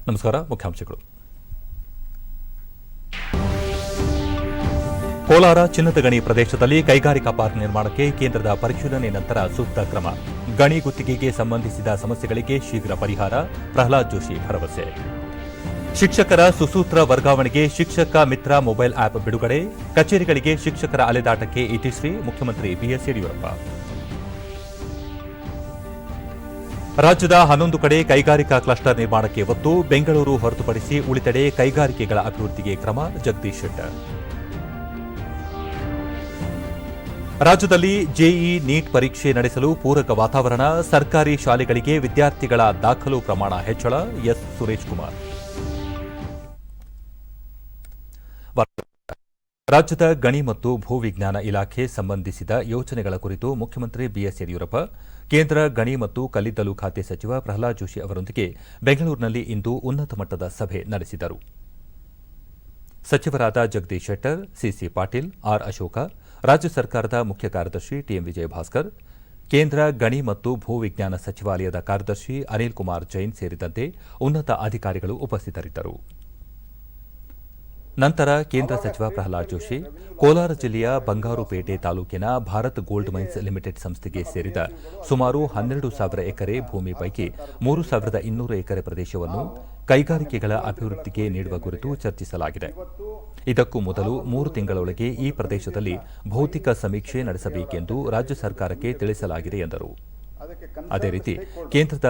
ನಮಸ್ಕಾರ. ಮುಖ್ಯಾಂಶಗಳು. ಕೋಲಾರ ಚಿನ್ನದ ಗಣಿ ಪ್ರದೇಶದಲ್ಲಿ ಕೈಗಾರಿಕಾ ಪಾರ್ಕ್ ನಿರ್ಮಾಣಕ್ಕೆ ಕೇಂದ್ರದ ಪರಿಶೀಲನೆ ನಂತರ ಸೂಕ್ತ ಕ್ರಮ. ಗಣಿ ಗುತ್ತಿಗೆಗೆ ಸಂಬಂಧಿಸಿದ ಸಮಸ್ಯೆಗಳಿಗೆ ಶೀಘ್ರ ಪರಿಹಾರ. ಪ್ರಹ್ಲಾದ್ ಜೋಶಿ ಭರವಸೆ. ಶಿಕ್ಷಕರ ಸುಸೂತ್ರ ವರ್ಗಾವಣೆಗೆ ಶಿಕ್ಷಕ ಮಿತ್ರ ಮೊಬೈಲ್ ಆಪ್ ಬಿಡುಗಡೆ. ಕಚೇರಿಗಳಿಗೆ ಶಿಕ್ಷಕರ ಅಲೆದಾಟಕ್ಕೆ ಇತಿಶ್ರೀ. ಮುಖ್ಯಮಂತ್ರಿ ಬಿಎಸ್ ಯಡಿಯೂರಪ್ಪ. ರಾಜ್ಯದ 11 ಕಡೆ ಕೈಗಾರಿಕಾ ಕ್ಲಸ್ಟರ್ ನಿರ್ಮಾಣಕ್ಕೆ ಒತ್ತು. ಬೆಂಗಳೂರು ಹೊರತುಪಡಿಸಿ ಉಳಿದೆಡೆ ಕೈಗಾರಿಕೆಗಳ ಅಭಿವೃದ್ಧಿಗೆ ಕ್ರಮ. ಜಗದೀಶ್ ಶೆಟ್ಟರ್. ರಾಜ್ಯದಲ್ಲಿ ಜೆಇಇ ನೀಟ್ ಪರೀಕ್ಷೆ ನಡೆಸಲು ಪೂರಕ ವಾತಾವರಣ. ಸರ್ಕಾರಿ ಶಾಲೆಗಳಿಗೆ ವಿದ್ಯಾರ್ಥಿಗಳ ದಾಖಲು ಪ್ರಮಾಣ ಹೆಚ್ಚಳ. ಎಸ್ ಸುರೇಶ್ ಕುಮಾರ್. ರಾಜ್ಯದ ಗಣಿ ಮತ್ತು ಭೂವಿಜ್ಞಾನ ಇಲಾಖೆ ಸಂಬಂಧಿಸಿದ ಯೋಜನೆಗಳ ಕುರಿತು ಮುಖ್ಯಮಂತ್ರಿ ಬಿಎಸ್ ಯಡಿಯೂರಪ್ಪ ಕೇಂದ್ರ ಗಣಿ ಮತ್ತು ಕಲ್ಲಿದ್ದಲು ಖಾತೆ ಸಚಿವ ಪ್ರಹ್ಲಾದ್ ಜೋಶಿ ಅವರೊಂದಿಗೆ ಬೆಂಗಳೂರಿನಲ್ಲಿ ಇಂದು ಉನ್ನತ ಮಟ್ಟದ ಸಭೆ ನಡೆಸಿದರು. ಸಚಿವರಾದ ಜಗದೀಶ್ ಶೆಟ್ಟರ್, ಸಿಸಿ ಪಾಟೀಲ್, ಆರ್ ಅಶೋಕ, ರಾಜ್ಯ ಸರ್ಕಾರದ ಮುಖ್ಯ ಕಾರ್ಯದರ್ಶಿ ಟಿಎಂ ವಿಜಯಭಾಸ್ಕರ್, ಕೇಂದ್ರ ಗಣಿ ಮತ್ತು ಭೂವಿಜ್ಞಾನ ಸಚಿವಾಲಯದ ಕಾರ್ಯದರ್ಶಿ ಅನಿಲ್ ಕುಮಾರ್ ಜೈನ್ ಸೇರಿದಂತೆ ಉನ್ನತ ಅಧಿಕಾರಿಗಳು ಉಪಸ್ಥಿತರಿದ್ದರು. ನಂತರ ಕೇಂದ್ರ ಸಚಿವ ಪ್ರಹ್ಲಾದ್ ಜೋಶಿ ಕೋಲಾರ ಜಿಲ್ಲೆಯ ಬಂಗಾರುಪೇಟೆ ತಾಲೂಕಿನ ಭಾರತ್ ಗೋಲ್ಡ್ ಮೈನ್ಸ್ ಲಿಮಿಟೆಡ್ ಸಂಸ್ಥೆಗೆ ಸೇರಿದ ಸುಮಾರು 12,000 ಎಕರೆ ಭೂಮಿ ಪೈಕಿ 3,200 ಎಕರೆ ಪ್ರದೇಶವನ್ನು ಕೈಗಾರಿಕೆಗಳ ಅಭಿವೃದ್ಧಿಗೆ ನೀಡುವ ಕುರಿತು ಚರ್ಚಿಸಲಾಗಿದೆ. ಇದಕ್ಕೂ ಮೊದಲು 3 ತಿಂಗಳೊಳಗೆ ಈ ಪ್ರದೇಶದಲ್ಲಿ ಭೌತಿಕ ಸಮೀಕ್ಷೆ ನಡೆಸಬೇಕೆಂದು ರಾಜ್ಯ ಸರ್ಕಾರಕ್ಕೆ ತಿಳಿಸಲಾಗಿದೆ ಎಂದರು. ಅದೇ ರೀತಿ ಕೇಂದ್ರದ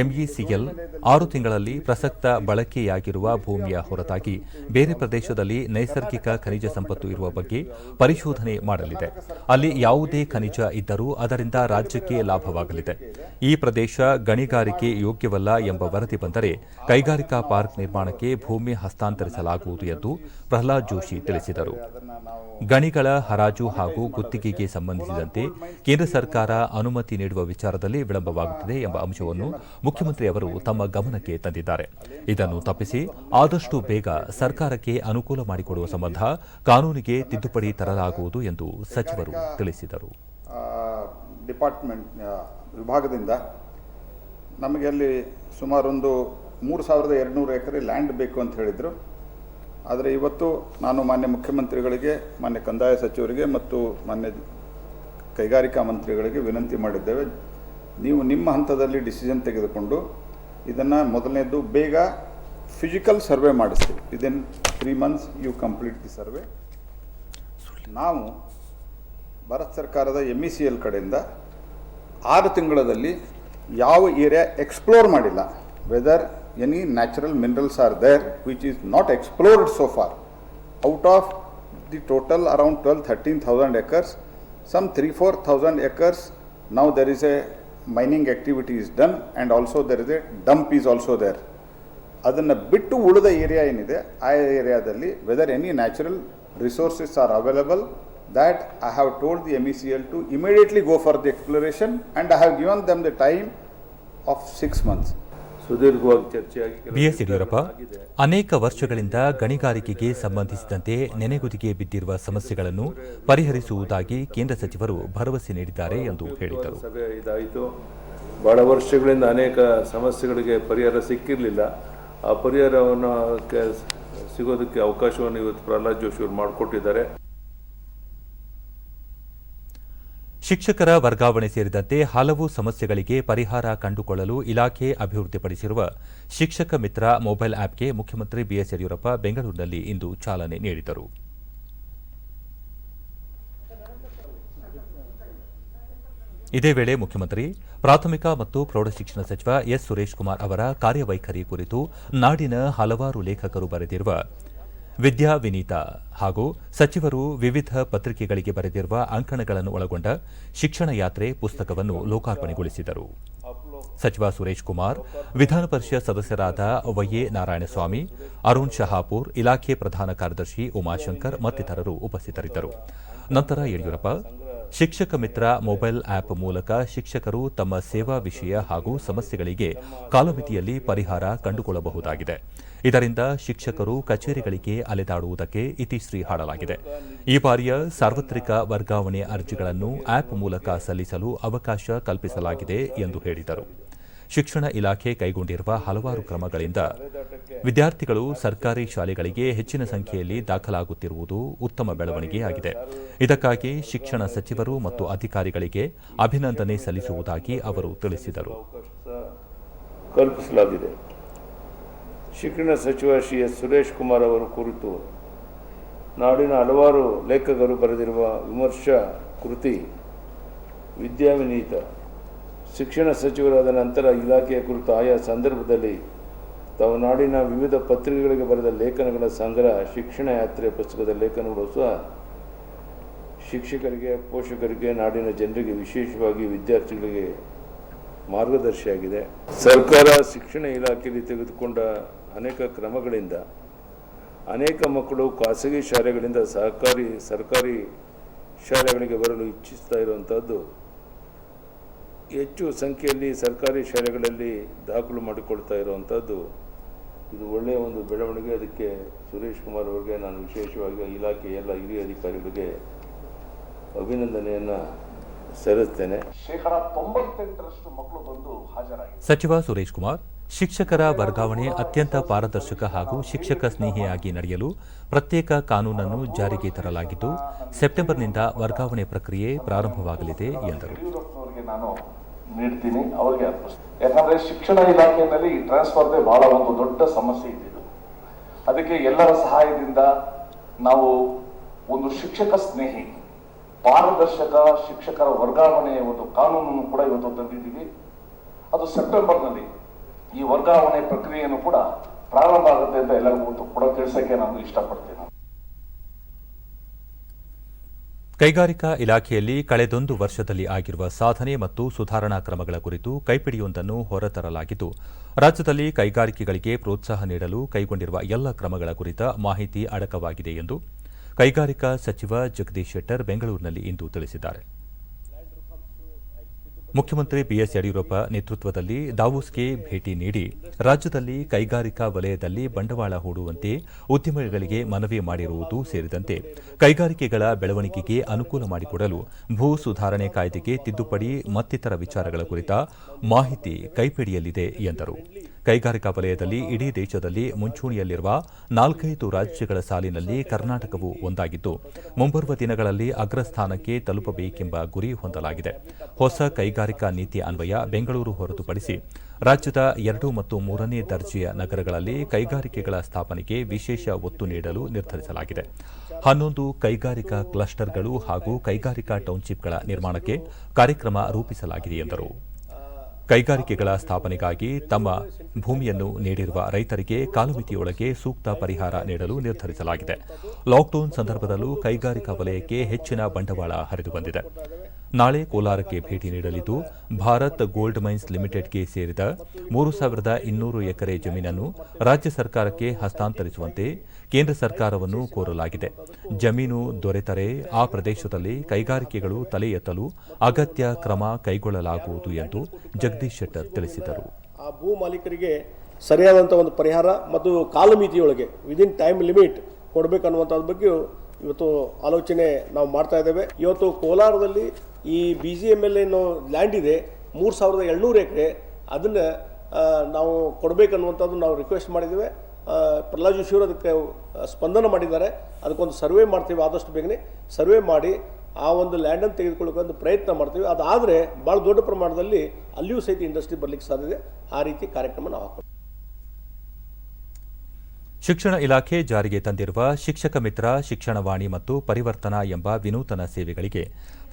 ಎಂಇಸಿಎಲ್ 6 ತಿಂಗಳಲ್ಲಿ ಪ್ರಸಕ್ತ ಬಳಕೆಯಾಗಿರುವ ಭೂಮಿಯ ಹೊರತಾಗಿ ಬೇರೆ ಪ್ರದೇಶದಲ್ಲಿ ನೈಸರ್ಗಿಕ ಖನಿಜ ಸಂಪತ್ತು ಇರುವ ಬಗ್ಗೆ ಪರಿಶೋಧನೆ ಮಾಡಲಿದೆ. ಅಲ್ಲಿ ಯಾವುದೇ ಖನಿಜ ಇದ್ದರೂ ಅದರಿಂದ ರಾಜ್ಯಕ್ಕೆ ಲಾಭವಾಗಲಿದೆ. ಈ ಪ್ರದೇಶ ಗಣಿಗಾರಿಕೆ ಯೋಗ್ಯವಲ್ಲ ಎಂಬ ವರದಿ ಬಂದರೆ ಕೈಗಾರಿಕಾ ಪಾರ್ಕ್ ನಿರ್ಮಾಣಕ್ಕೆ ಭೂಮಿ ಹಸ್ತಾಂತರಿಸಲಾಗುವುದು ಎಂದು ಪ್ರಹ್ಲಾದ್ ಜೋಶಿ ತಿಳಿಸಿದರು. ಗಣಿಗಳ ಹರಾಜು ಹಾಗೂ ಗುತ್ತಿಗೆಗೆ ಸಂಬಂಧಿಸಿದಂತೆ ಕೇಂದ್ರ ಸರ್ಕಾರ ಅನುಮತಿ ನೀಡುವ ವಿಚಾರದಲ್ಲಿ ವಿಳಂಬವಾಗುತ್ತಿದೆ ಎಂಬ ಅಂಶವನ್ನು ಮುಖ್ಯಮಂತ್ರಿ ಅವರು ತಮ್ಮ ಗಮನಕ್ಕೆ ತಂದಿದ್ದಾರೆ. ಇದನ್ನು ತಪ್ಪಿಸಿ ಆದಷ್ಟು ಬೇಗ ಸರ್ಕಾರಕ್ಕೆ ಅನುಕೂಲ ಮಾಡಿಕೊಡುವ ಸಂಬಂಧ ಕಾನೂನಿಗೆ ತಿದ್ದುಪಡಿ ತರಲಾಗುವುದು ಎಂದು ಸಚಿವರು ತಿಳಿಸಿದರು. ಡಿಪಾರ್ಟ್ಮೆಂಟ್ ವಿಭಾಗದಿಂದ ನಮಗೆ ಅಲ್ಲಿ ಸುಮಾರೊಂದು 3,200 ಎಕರೆ ಲ್ಯಾಂಡ್ ಬೇಕು ಅಂತ ಹೇಳಿದರು. ಆದರೆ ಇವತ್ತು ನಾನು ಮಾನ್ಯ ಮುಖ್ಯಮಂತ್ರಿಗಳಿಗೆ, ಮಾನ್ಯ ಕಂದಾಯ ಸಚಿವರಿಗೆ ಮತ್ತು ಮಾನ್ಯ ಕೈಗಾರಿಕಾ ಮಂತ್ರಿಗಳಿಗೆ ವಿನಂತಿ ಮಾಡಿದ್ದೇವೆ. ನೀವು ನಿಮ್ಮ ಹಂತದಲ್ಲಿ ಡಿಸಿಷನ್ ತೆಗೆದುಕೊಂಡು ಇದನ್ನು ಮೊದಲನೇದು ಬೇಗ ಫಿಸಿಕಲ್ ಸರ್ವೆ ಮಾಡಿಸಿ. Within 3 months you complete the survey. ನಾವು ಭಾರತ ಸರ್ಕಾರದ ಎಂಇಸಿಎಲ್ ಕಡೆಯಿಂದ 6 ತಿಂಗಳಲ್ಲಿ ಯಾವ ಏರಿಯಾ ಎಕ್ಸ್ಪ್ಲೋರ್ ಮಾಡಿಲ್ಲ, whether any natural minerals are there which is not explored so far. Out of the total around 12,000-13,000 acres, some 3,000-4,000 acres now there is a mining activity is done, and also there is a dump is also there. ಅದನ್ನು ಬಿಟ್ಟು ಉಳಿದ area ಏನಿದೆ ಆ ಏರಿಯಾದಲ್ಲಿ whether any natural resources are available, that I have told the MECL to immediately go for the exploration, and I have given them the time of 6 months. B S Yediyurappa ಅನೇಕ ವರ್ಷಗಳಿಂದ ಗಣಿಗಾರಿಕೆಗೆ ಸಂಬಂಧಿಸಿದಂತೆ ನೆನೆಗುದಿಗೆ ಬಿದ್ದಿರುವ ಸಮಸ್ಯೆಗಳನ್ನು ಪರಿಹರಿಸುವುದಾಗಿ ಕೇಂದ್ರ ಸಚಿವರು ಭರವಸೆ ನೀಡಿದ್ದಾರೆ ಎಂದು ಹೇಳಿದರು. ಬಹಳ ವರ್ಷಗಳಿಂದ ಅನೇಕ ಸಮಸ್ಯೆಗಳಿಗೆ ಪರಿಹಾರ ಸಿಕ್ಕಿರಲಿಲ್ಲ. ಆ ಪರಿಹಾರವನ್ನು ಸಿಗೋದಕ್ಕೆ ಅವಕಾಶವನ್ನು ಇವತ್ತು ಪ್ರಹ್ಲಾದ್ ಜೋಶಿ ಅವರು ಮಾಡಿಕೊಟ್ಟಿದ್ದಾರೆ. ಶಿಕ್ಷಕರ ವರ್ಗಾವಣೆ ಸೇರಿದಂತೆ ಹಲವು ಸಮಸ್ಯೆಗಳಿಗೆ ಪರಿಹಾರ ಕಂಡುಕೊಳ್ಳಲು ಇಲಾಖೆ ಅಭಿವೃದ್ಧಿಪಡಿಸಿರುವ ಶಿಕ್ಷಕ ಮಿತ್ರ ಮೊಬೈಲ್ ಆಪ್ಗೆ ಮುಖ್ಯಮಂತ್ರಿ ಬಿಎಸ್ ಯಡಿಯೂರಪ್ಪ ಬೆಂಗಳೂರಿನಲ್ಲಿ ಇಂದು ಚಾಲನೆ ನೀಡಿದರು. ಇದೇ ವೇಳೆ ಮುಖ್ಯಮಂತ್ರಿ ಪ್ರಾಥಮಿಕ ಮತ್ತು ಪ್ರೌಢಶಿಕ್ಷಣ ಸಚಿವ ಎಸ್ ಸುರೇಶ್ ಕುಮಾರ್ ಅವರ ಕಾರ್ಯವೈಖರಿ ಕುರಿತು ನಾಡಿನ ಹಲವಾರು ಲೇಖಕರು ಬರೆದಿರುವ ವಿದ್ಯಾ ವಿನೀತ ಹಾಗೂ ಸಚಿವರು ವಿವಿಧ ಪತ್ರಿಕೆಗಳಿಗೆ ಬರೆದಿರುವ ಅಂಕಣಗಳನ್ನು ಒಳಗೊಂಡ ಶಿಕ್ಷಣ ಯಾತ್ರೆ ಪುಸ್ತಕವನ್ನು ಲೋಕಾರ್ಪಣೆಗೊಳಿಸಿದರು. ಸಚಿವ ಸುರೇಶ್ ಕುಮಾರ್, ವಿಧಾನ ಪರಿಷತ್ ಸದಸ್ಯರಾದ ವೈಎ ನಾರಾಯಣಸ್ವಾಮಿ, ಅರುಣ್ ಶಹಾಪುರ್, ಇಲಾಖೆ ಪ್ರಧಾನ ಕಾರ್ಯದರ್ಶಿ ಉಮಾಶಂಕರ್ ಮತ್ತಿತರರು ಉಪಸ್ಥಿತರಿದ್ದರು. ನಂತರ ಯಡಿಯೂರಪ್ಪ ಶಿಕ್ಷಕ ಮಿತ್ರ ಮೊಬೈಲ್ ಆಪ್ ಮೂಲಕ ಶಿಕ್ಷಕರು ತಮ್ಮ ಸೇವಾ ವಿಷಯ ಹಾಗೂ ಸಮಸ್ಯೆಗಳಿಗೆ ಕಾಲಮಿತಿಯಲ್ಲಿ ಪರಿಹಾರ ಕಂಡುಕೊಳ್ಳಬಹುದಾಗಿದೆ. ಇದರಿಂದ ಶಿಕ್ಷಕರು ಕಚೇರಿಗಳಿಗೆ ಅಲೆದಾಡುವುದಕ್ಕೆ ಇತಿಶ್ರೀ ಹಾಡಲಾಗಿದೆ. ಈ ಬಾರಿಯ ಸಾರ್ವತ್ರಿಕ ವರ್ಗಾವಣೆ ಅರ್ಜಿಗಳನ್ನು ಆಪ್ ಮೂಲಕ ಸಲ್ಲಿಸಲು ಅವಕಾಶ ಕಲ್ಪಿಸಲಾಗಿದೆ ಎಂದು ಹೇಳಿದರು. ಶಿಕ್ಷಣ ಇಲಾಖೆ ಕೈಗೊಂಡಿರುವ ಹಲವಾರು ಕ್ರಮಗಳಿಂದ ವಿದ್ಯಾರ್ಥಿಗಳು ಸರ್ಕಾರಿ ಶಾಲೆಗಳಿಗೆ ಹೆಚ್ಚಿನ ಸಂಖ್ಯೆಯಲ್ಲಿ ದಾಖಲಾಗುತ್ತಿರುವುದು ಉತ್ತಮ ಬೆಳವಣಿಗೆಯಾಗಿದೆ. ಇದಕ್ಕಾಗಿ ಶಿಕ್ಷಣ ಸಚಿವರು ಮತ್ತು ಅಧಿಕಾರಿಗಳಿಗೆ ಅಭಿನಂದನೆ ಸಲ್ಲಿಸುವುದಾಗಿ ಅವರು ತಿಳಿಸಿದರು. ಕಲ್ಪಿಸಲಾಗಿದೆ. ಶಿಕ್ಷಣ ಸಚಿವ ಶ್ರೀ ಎಸ್ ಸುರೇಶ್ ಕುಮಾರ್ ಅವರ ಕುರಿತು ನಾಡಿನ ಹಲವಾರು ಲೇಖಕರು ಬರೆದಿರುವ ವಿಮರ್ಶಾ ಕೃತಿ ವಿದ್ಯಾವಿನೀತ, ಶಿಕ್ಷಣ ಸಚಿವರಾದ ನಂತರ ಇಲಾಖೆಯ ಕುರಿತು ಆಯಾ ಸಂದರ್ಭದಲ್ಲಿ ತಾವು ನಾಡಿನ ವಿವಿಧ ಪತ್ರಿಕೆಗಳಿಗೆ ಬರೆದ ಲೇಖನಗಳ ಸಂಗ್ರಹ ಶಿಕ್ಷಣ ಯಾತ್ರೆ ಪುಸ್ತಕದ ಲೇಖನಗಳು ಸಹ ಶಿಕ್ಷಕರಿಗೆ, ಪೋಷಕರಿಗೆ, ನಾಡಿನ ಜನರಿಗೆ, ವಿಶೇಷವಾಗಿ ವಿದ್ಯಾರ್ಥಿಗಳಿಗೆ ಮಾರ್ಗದರ್ಶಿಯಾಗಿದೆ. ಸರ್ಕಾರ ಶಿಕ್ಷಣ ಇಲಾಖೆಯಲ್ಲಿ ತೆಗೆದುಕೊಂಡ ಅನೇಕ ಕ್ರಮಗಳಿಂದ ಅನೇಕ ಮಕ್ಕಳು ಖಾಸಗಿ ಶಾಲೆಗಳಿಂದ ಸರ್ಕಾರಿ ಶಾಲೆಗಳಿಗೆ ಬರಲು ಇಚ್ಛಿಸ್ತಾ ಇರುವಂಥದ್ದು, ಹೆಚ್ಚು ಸಂಖ್ಯೆಯಲ್ಲಿ ಸರ್ಕಾರಿ ಶಾಲೆಗಳಲ್ಲಿ ದಾಖಲು ಮಾಡಿಕೊಳ್ತಾ ಇರುವಂಥದ್ದು ಇದು ಒಳ್ಳೆಯ ಒಂದು ಬೆಳವಣಿಗೆ. ಅದಕ್ಕೆ ಸುರೇಶ್ ಕುಮಾರ್ ಅವರಿಗೆ ನಾನು ವಿಶೇಷವಾಗಿ ಇಲಾಖೆಯ ಎಲ್ಲ ಹಿರಿಯ ಅಧಿಕಾರಿಗಳಿಗೆ ಅಭಿನಂದನೆಯನ್ನು ಸಲ್ಲಿಸುತ್ತೇನೆ. 98% ಮಕ್ಕಳು ಬಂದು ಹಾಜರಾಗಿದ್ದಾರೆ. ಸಚಿವ ಸುರೇಶ್ ಕುಮಾರ್, ಶಿಕ್ಷಕರ ವರ್ಗಾವಣೆ ಅತ್ಯಂತ ಪಾರದರ್ಶಕ ಹಾಗೂ ಶಿಕ್ಷಕ ಸ್ನೇಹಿಯಾಗಿ ನಡೆಯಲು ಪ್ರತ್ಯೇಕ ಕಾನೂನನ್ನು ಜಾರಿಗೆ ತರಲಾಗಿದ್ದು, ಸೆಪ್ಟೆಂಬರ್ನಿಂದ ವರ್ಗಾವಣೆ ಪ್ರಕ್ರಿಯೆ ಪ್ರಾರಂಭವಾಗಲಿದೆ ಎಂದರು. ನಾನು ನೀಡ್ತೀನಿ, ಅವರಿಗೆ ಅರ್ಪಿಸ್ತೀನಿ. ಯಾಕಂದ್ರೆ ಶಿಕ್ಷಣ ಇಲಾಖೆಯಲ್ಲಿ ಈ ಟ್ರಾನ್ಸ್ಫರ್ದೇ ಬಹಳ ಒಂದು ದೊಡ್ಡ ಸಮಸ್ಯೆ ಇದ್ದಿದ್ದು. ಅದಕ್ಕೆ ಎಲ್ಲರ ಸಹಾಯದಿಂದ ನಾವು ಒಂದು ಶಿಕ್ಷಕ ಸ್ನೇಹಿ ಪಾರದರ್ಶಕ ಶಿಕ್ಷಕರ ವರ್ಗಾವಣೆಯ ಒಂದು ಕಾನೂನನ್ನು ಕೂಡ ಇವತ್ತು ತಂದಿದ್ದೀವಿ. ಅದು ಸೆಪ್ಟೆಂಬರ್ನಲ್ಲಿ ಈ ವರ್ಗಾವಣೆ ಪ್ರಕ್ರಿಯೆಯನ್ನು ಕೂಡ ಪ್ರಾರಂಭ ಆಗುತ್ತೆ ಅಂತ ಎಲ್ಲರಿಗೂ ಕೂಡ ತಿಳಿಸಕ್ಕೆ ನಾನು ಇಷ್ಟಪಡ್ತೀನಿ. ಕೈಗಾರಿಕಾ ಇಲಾಖೆಯಲ್ಲಿ ಕಳೆದೊಂದು ವರ್ಷದಲ್ಲಿ ಆಗಿರುವ ಸಾಧನೆ ಮತ್ತು ಸುಧಾರಣಾ ಕ್ರಮಗಳ ಕುರಿತು ಕೈಪಿಡಿಯೊಂದನ್ನು ಹೊರತರಲಾಗಿದ್ದು, ರಾಜ್ಯದಲ್ಲಿ ಕೈಗಾರಿಕೆಗಳಿಗೆ ಪ್ರೋತ್ಸಾಹ ನೀಡಲು ಕೈಗೊಂಡಿರುವ ಎಲ್ಲ ಕ್ರಮಗಳ ಕುರಿತ ಮಾಹಿತಿ ಅಡಕವಾಗಿದೆ ಎಂದು ಕೈಗಾರಿಕಾ ಸಚಿವ ಜಗದೀಶ್ ಶೆಟ್ಟರ್ ಬೆಂಗಳೂರಿನಲ್ಲಿ ಇಂದು ತಿಳಿಸಿದ್ದಾರೆ. ಮುಖ್ಯಮಂತ್ರಿ ಬಿಎಸ್ ಯಡಿಯೂರಪ್ಪ ನೇತೃತ್ವದಲ್ಲಿ ದಾವೋಸ್ಗೆ ಭೇಟಿ ನೀಡಿ ರಾಜ್ಯದಲ್ಲಿ ಕೈಗಾರಿಕಾ ವಲಯದಲ್ಲಿ ಬಂಡವಾಳ ಹೂಡುವಂತೆ ಉದ್ಯಮಿಗಳಿಗೆ ಮನವಿ ಮಾಡಿರುವುದು ಸೇರಿದಂತೆ ಕೈಗಾರಿಕೆಗಳ ಬೆಳವಣಿಗೆಗೆ ಅನುಕೂಲ ಮಾಡಿಕೊಡಲು ಭೂ ಸುಧಾರಣೆ ಕಾಯ್ದೆಗೆ ತಿದ್ದುಪಡಿ ಮತ್ತಿತರ ವಿಚಾರಗಳ ಕುರಿತ ಮಾಹಿತಿ ಕೈಪಿಡಿಯಲ್ಲಿದೆ ಎಂದರು. ಕೈಗಾರಿಕಾ ವಲಯದಲ್ಲಿ ಇಡೀ ದೇಶದಲ್ಲಿ ಮುಂಚೂಣಿಯಲ್ಲಿರುವ 4-5 ರಾಜ್ಯಗಳ ಸಾಲಿನಲ್ಲಿ ಕರ್ನಾಟಕವು ಒಂದಾಗಿದ್ದು, ಮುಂಬರುವ ದಿನಗಳಲ್ಲಿ ಅಗ್ರಸ್ಥಾನಕ್ಕೆ ತಲುಪಬೇಕೆಂಬ ಗುರಿ ಹೊಂದಲಾಗಿದೆ. ಹೊಸ ಕೈಗಾರಿಕಾ ನೀತಿ ಅನ್ವಯ ಬೆಂಗಳೂರು ಹೊರತುಪಡಿಸಿ ರಾಜ್ಯದ 2 ಮತ್ತು 3ನೇ ದರ್ಜೆಯ ನಗರಗಳಲ್ಲಿ ಕೈಗಾರಿಕೆಗಳ ಸ್ಥಾಪನೆಗೆ ವಿಶೇಷ ಒತ್ತು ನೀಡಲು ನಿರ್ಧರಿಸಲಾಗಿದೆ. 11 ಕೈಗಾರಿಕಾ ಕ್ಲಸ್ಟರ್ಗಳು ಹಾಗೂ ಕೈಗಾರಿಕಾ ಟೌನ್ಶಿಪ್ಗಳ ನಿರ್ಮಾಣಕ್ಕೆ ಕಾರ್ಯಕ್ರಮ ರೂಪಿಸಲಾಗಿದೆ ಎಂದರು. ಕೈಗಾರಿಕೆಗಳ ಸ್ಥಾಪನೆಗಾಗಿ ತಮ್ಮ ಭೂಮಿಯನ್ನು ನೀಡಿರುವ ರೈತರಿಗೆ ಕಾಲಮಿತಿಯೊಳಗೆ ಸೂಕ್ತ ಪರಿಹಾರ ನೀಡಲು ನಿರ್ಧರಿಸಲಾಗಿದೆ. ಲಾಕ್ಡೌನ್ ಸಂದರ್ಭದಲ್ಲೂ ಕೈಗಾರಿಕಾ ವಲಯಕ್ಕೆ ಹೆಚ್ಚಿನ ಬಂಡವಾಳ ಹರಿದು ಬಂದಿದೆ. ನಾಳೆ ಕೋಲಾರಕ್ಕೆ ಭೇಟಿ ನೀಡಲಿದ್ದು, ಭಾರತ್ ಗೋಲ್ಡ್ ಮೈನ್ಸ್ ಲಿಮಿಟೆಡ್ಗೆ ಸೇರಿದ 3200 ಎಕರೆ ಜಮೀನನ್ನು ರಾಜ್ಯ ಸರ್ಕಾರಕ್ಕೆ ಹಸ್ತಾಂತರಿಸುವಂತೆ ಕೇಂದ್ರ ಸರ್ಕಾರವನ್ನು ಕೋರಲಾಗಿದೆ. ಜಮೀನು ದೊರೆತರೆ ಆ ಪ್ರದೇಶದಲ್ಲಿ ಕೈಗಾರಿಕೆಗಳು ತಲೆ ಎತ್ತಲು ಅಗತ್ಯ ಕ್ರಮ ಕೈಗೊಳ್ಳಲಾಗುವುದು ಎಂದು ಜಗದೀಶ್ ಶೆಟ್ಟರ್ ತಿಳಿಸಿದರು. ಆ ಭೂ ಮಾಲೀಕರಿಗೆ ಸರಿಯಾದಂಥ ಒಂದು ಪರಿಹಾರ ಮತ್ತು ಕಾಲಮಿತಿಯೊಳಗೆ ವಿದಿನ್ ಟೈಮ್ ಲಿಮಿಟ್ ಕೊಡಬೇಕನ್ನುವಂಥದ್ರ ಬಗ್ಗೆ ಇವತ್ತು ಆಲೋಚನೆ ನಾವು ಮಾಡ್ತಾ ಇದ್ದೇವೆ. ಇವತ್ತು ಕೋಲಾರದಲ್ಲಿ ಈ BGML ಏನೋ ಲ್ಯಾಂಡ್ ಇದೆ 3700 ಎಕರೆ, ಅದನ್ನು ನಾವು ಕೊಡಬೇಕನ್ನುವಂಥದ್ದು ನಾವು ರಿಕ್ವೆಸ್ಟ್ ಮಾಡಿದ್ದೇವೆ. ಪ್ರಹ್ಲಾದ್ ಜೋಶಿ ಅವರು ಅದಕ್ಕೆ ಸ್ಪಂದನ ಮಾಡಿದ್ದಾರೆ. ಅದಕ್ಕೊಂದು ಸರ್ವೆ ಮಾಡ್ತೀವಿ, ಆದಷ್ಟು ಬೇಗನೆ ಸರ್ವೆ ಮಾಡಿ ಆ ಒಂದು ಲ್ಯಾಂಡನ್ನು ತೆಗೆದುಕೊಳ್ಳೋಕೆ ಒಂದು ಪ್ರಯತ್ನ ಮಾಡ್ತೀವಿ. ಅದಾದರೆ ಭಾಳ ದೊಡ್ಡ ಪ್ರಮಾಣದಲ್ಲಿ ಅಲ್ಲಿಯೂ ಸಹಿತ ಇಂಡಸ್ಟ್ರಿ ಬರಲಿಕ್ಕೆ ಸಾಧ್ಯತೆ. ಆ ರೀತಿ ಕಾರ್ಯಕ್ರಮ ನಾವು ಹಾಕೋದು. ಶಿಕ್ಷಣ ಇಲಾಖೆ ಜಾರಿಗೆ ತಂದಿರುವ ಶಿಕ್ಷಕ ಮಿತ್ರ, ಶಿಕ್ಷಣವಾಣಿ ಮತ್ತು ಪರಿವರ್ತನಾ ಎಂಬ ವಿನೂತನ ಸೇವೆಗಳಿಗೆ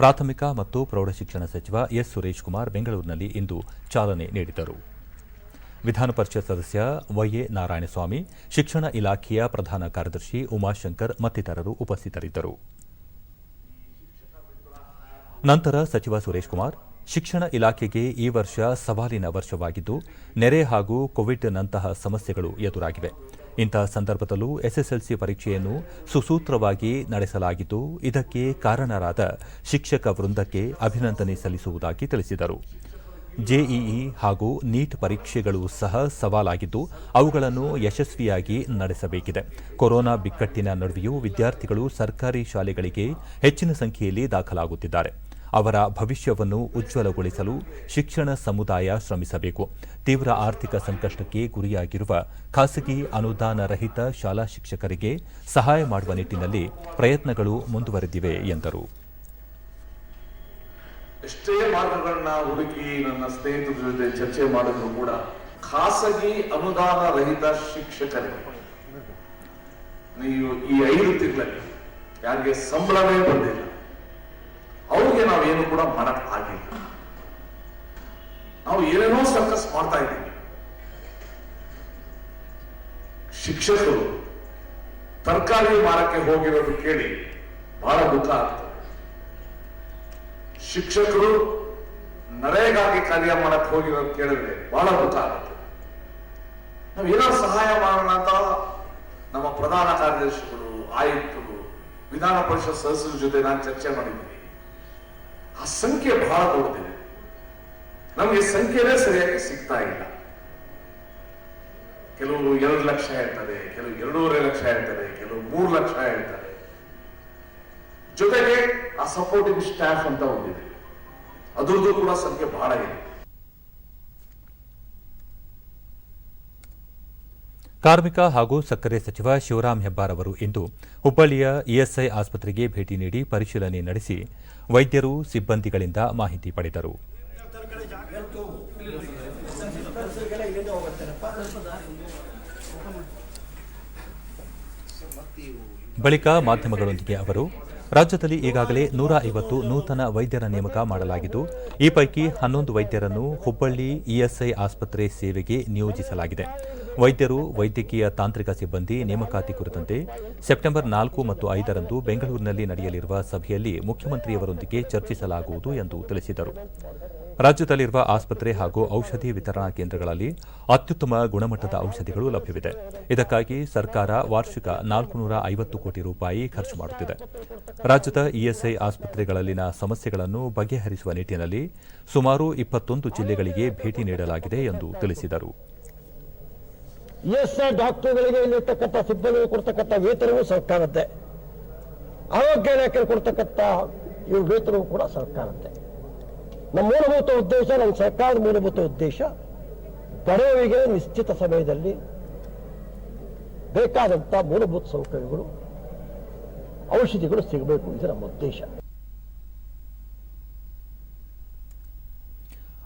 ಪ್ರಾಥಮಿಕ ಮತ್ತು ಪ್ರೌಢಶಿಕ್ಷಣ ಸಚಿವ ಎಸ್ ಸುರೇಶ್ ಕುಮಾರ್ ಬೆಂಗಳೂರಿನಲ್ಲಿ ಇಂದು ಚಾಲನೆ ನೀಡಿದರು. ವಿಧಾನ ಪರಿಷತ್ ಸದಸ್ಯ ವೈಎ ನಾರಾಯಣಸ್ವಾಮಿ, ಶಿಕ್ಷಣ ಇಲಾಖೆಯ ಪ್ರಧಾನ ಕಾರ್ಯದರ್ಶಿ ಉಮಾಶಂಕರ್ ಮತ್ತಿತರರು ಉಪಸ್ಥಿತರಿದ್ದರು. ನಂತರ ಸಚಿವ ಸುರೇಶ್ ಕುಮಾರ್, ಶಿಕ್ಷಣ ಇಲಾಖೆಗೆ ಈ ವರ್ಷ ಸವಾಲಿನ ವರ್ಷವಾಗಿದ್ದು, ನೆರೆ ಹಾಗೂ ಕೋವಿಡ್ನಂತಹ ಸಮಸ್ಯೆಗಳು ಎದುರಾಗಿವೆ. ಇಂತಹ ಸಂದರ್ಭದಲ್ಲೂ ಎಸ್ಎಸ್ಎಲ್ಸಿ ಪರೀಕ್ಷೆಯನ್ನು ಸುಸೂತ್ರವಾಗಿ ನಡೆಸಲಾಗಿದ್ದು, ಇದಕ್ಕೆ ಕಾರಣರಾದ ಶಿಕ್ಷಕ ವೃಂದಕ್ಕೆ ಅಭಿನಂದನೆ ಸಲ್ಲಿಸುವುದಾಗಿ ತಿಳಿಸಿದರು. ಜೆಇಇ ಹಾಗೂ ನೀಟ್ ಪರೀಕ್ಷೆಗಳು ಸಹ ಸವಾಲಾಗಿದ್ದು, ಅವುಗಳನ್ನು ಯಶಸ್ವಿಯಾಗಿ ನಡೆಸಬೇಕಿದೆ. ಕೊರೋನಾ ಬಿಕ್ಕಟ್ಟಿನ ನಡುವೆಯೂ ವಿದ್ಯಾರ್ಥಿಗಳು ಸರ್ಕಾರಿ ಶಾಲೆಗಳಿಗೆ ಹೆಚ್ಚಿನ ಸಂಖ್ಯೆಯಲ್ಲಿ ದಾಖಲಾಗುತ್ತಿದ್ದಾರೆ. ಅವರ ಭವಿಷ್ಯವನ್ನು ಉಜ್ವಲಗೊಳಿಸಲು ಶಿಕ್ಷಣ ಸಮುದಾಯ ಶ್ರಮಿಸಬೇಕು. ತೀವ್ರ ಆರ್ಥಿಕ ಸಂಕಷ್ಟಕ್ಕೆ ಗುರಿಯಾಗಿರುವ ಖಾಸಗಿ ಅನುದಾನ ರಹಿತ ಶಾಲಾ ಶಿಕ್ಷಕರಿಗೆ ಸಹಾಯ ಮಾಡುವ ನಿಟ್ಟಿನಲ್ಲಿ ಪ್ರಯತ್ನಗಳು ಮುಂದುವರೆದಿವೆ ಎಂದರು. ಎಷ್ಟೇ ಮಾರ್ಗಗಳನ್ನ ಹುಡುಕಿ ನನ್ನ ಸ್ನೇಹಿತರ ಜೊತೆ ಚರ್ಚೆ ಮಾಡಿದ್ರು ಕೂಡ ಖಾಸಗಿ ಅನುದಾನ ರಹಿತ ಶಿಕ್ಷಕರಿಗೆ ನೀವು ಈ 5 ತಿಂಗಳಲ್ಲಿ ಯಾರಿಗೆ ಸಂಬಳವೇ ಬಂದಿಲ್ಲ ಅವ್ರಿಗೆ ನಾವೇನು ಕೂಡ ಮಾಡಕ್ ಆಗಿಲ್ಲ. ನಾವು ಏನೇನೋ ಸರ್ಕಸ್ ಮಾಡ್ತಾ ಇದ್ದೀವಿ. ಶಿಕ್ಷಕರು ತರಕಾರಿ ಮಾರಕ್ಕೆ ಹೋಗಿರೋದು ಕೇಳಿ ಬಹಳ ದುಃಖ ಆಗ್ತದೆ. ಶಿಕ್ಷಕರು ನರೇಗಾಗಿ ಕಾರ್ಯ ಮಾಡಕ್ ಹೋಗಿರೋದು ಕೇಳಿದ್ರೆ ಬಹಳ ದುಃಖ ಆಗುತ್ತೆ. ನಾವು ಏನಾದ್ರು ಸಹಾಯ ಮಾಡೋಣ ಅಂತ ನಮ್ಮ ಪ್ರಧಾನ ಕಾರ್ಯದರ್ಶಿಗಳು, ಆಯುಕ್ತರು, ವಿಧಾನ ಪರಿಷತ್ ಸದಸ್ಯರ ಜೊತೆ ನಾನು ಚರ್ಚೆ ಮಾಡಿದ್ದೀನಿ. ಆ ಸಂಖ್ಯೆ ಬಹಳ ದೊಡ್ಡದಿದೆ. ನಮಗೆ ಸಂಖ್ಯೆನೇ ಸರಿಯಾಗಿ ಸಿಗ್ತಾ ಇಲ್ಲ. ಕೆಲವರು 2 ಲಕ್ಷ ಹೇಳ್ತಾರೆ, ಕೆಲವು 2.5 ಲಕ್ಷ ಹೇಳ್ತಾರೆ, ಕೆಲವು 3 ಲಕ್ಷ ಹೇಳ್ತಾರೆ. ಜೊತೆಗೆ ಆ ಸಪೋರ್ಟಿಂಗ್ ಸ್ಟಾಫ್ ಅಂತ ಒಂದಿದೆ, ಅದ್ರದ್ದು ಕೂಡ ಸಂಖ್ಯೆ ಬಹಳ ಇದೆ. ಕಾರ್ಮಿಕ ಹಾಗೂ ಸಕ್ಕರೆ ಸಚಿವ ಶಿವರಾಂ ಹೆಬ್ಬಾರ್ ಅವರು ಇಂದು ಹುಬ್ಬಳ್ಳಿಯ ಇಎಸ್ಐ ಆಸ್ಪತ್ರೆಗೆ ಭೇಟಿ ನೀಡಿ ಪರಿಶೀಲನೆ ನಡೆಸಿ ವೈದ್ಯರು, ಸಿಬ್ಬಂದಿಗಳಿಂದ ಮಾಹಿತಿ ಪಡೆದರು. ಬಳಿಕ ಮಾಧ್ಯಮಗಳೊಂದಿಗೆ ಅವರು ರಾಜ್ಯದಲ್ಲಿ ಈಗಾಗಲೇ 150 ನೂತನ ವೈದ್ಯರ ನೇಮಕ ಮಾಡಲಾಗಿದ್ದು, ಈ ಪೈಕಿ 11 ವೈದ್ಯರನ್ನು ಹುಬ್ಬಳ್ಳಿ ಇಎಸ್ಐ ಆಸ್ಪತ್ರೆ ಸೇವೆಗೆ ನಿಯೋಜಿಸಲಾಗಿದೆ. ವೈದ್ಯರು, ವೈದ್ಯಕೀಯ ತಾಂತ್ರಿಕ ಸಿಬ್ಬಂದಿ ನೇಮಕಾತಿ ಕುರಿತಂತೆ ಸೆಪ್ಟೆಂಬರ್ 4 ಮತ್ತು 5ರಂದು ಬೆಂಗಳೂರಿನಲ್ಲಿ ನಡೆಯಲಿರುವ ಸಭೆಯಲ್ಲಿ ಮುಖ್ಯಮಂತ್ರಿಯವರೊಂದಿಗೆ ಚರ್ಚಿಸಲಾಗುವುದು ಎಂದು ತಿಳಿಸಿದರು. ರಾಜ್ಯದಲ್ಲಿರುವ ಆಸ್ಪತ್ರೆ ಹಾಗೂ ಔಷಧಿ ವಿತರಣಾ ಕೇಂದ್ರಗಳಲ್ಲಿ ಅತ್ಯುತ್ತಮ ಗುಣಮಟ್ಟದ ಔಷಧಿಗಳು ಲಭ್ಯವಿದೆ. ಇದಕ್ಕಾಗಿ ಸರ್ಕಾರ ವಾರ್ಷಿಕ 450 ಕೋಟಿ ರೂಪಾಯಿ ಖರ್ಚು ಮಾಡುತ್ತಿದೆ. ರಾಜ್ಯದ ಇಎಸ್ಐ ಆಸ್ಪತ್ರೆಗಳಲ್ಲಿನ ಸಮಸ್ಯೆಗಳನ್ನು ಬಗೆಹರಿಸುವ ನಿಟ್ಟಿನಲ್ಲಿ ಸುಮಾರು 21 ಜಿಲ್ಲೆಗಳಿಗೆ ಭೇಟಿ ನೀಡಲಾಗಿದೆ ಎಂದು ತಿಳಿಸಿದರು. ಇಎಸ್ಐ ಡಾಕ್ಟರ್ಗಳಿಗೆ ಇಲ್ಲಿರ್ತಕ್ಕಂಥ ಸಿಬ್ಬಂದಿಗೆ ಕೊಡ್ತಕ್ಕಂಥ ವೇತನವೂ ಸರ್ಕಾರದ್ದೇ, ಆರೋಗ್ಯ ಇಲಾಖೆ ಕೊಡ್ತಕ್ಕಂಥ ಈ ವೇತನವೂ ಕೂಡ ಸರ್ಕಾರದ್ದೇ. ನಮ್ಮ ಮೂಲಭೂತ ಉದ್ದೇಶ, ನಮ್ಮ ಸರ್ಕಾರದ ಮೂಲಭೂತ ಉದ್ದೇಶ ಬಡವರಿಗೆ ನಿಶ್ಚಿತ ಸಮಯದಲ್ಲಿ ಬೇಕಾದಂಥ ಮೂಲಭೂತ ಸೌಕರ್ಯಗಳು, ಔಷಧಿಗಳು ಸಿಗಬೇಕು, ಇದು ನಮ್ಮ ಉದ್ದೇಶ.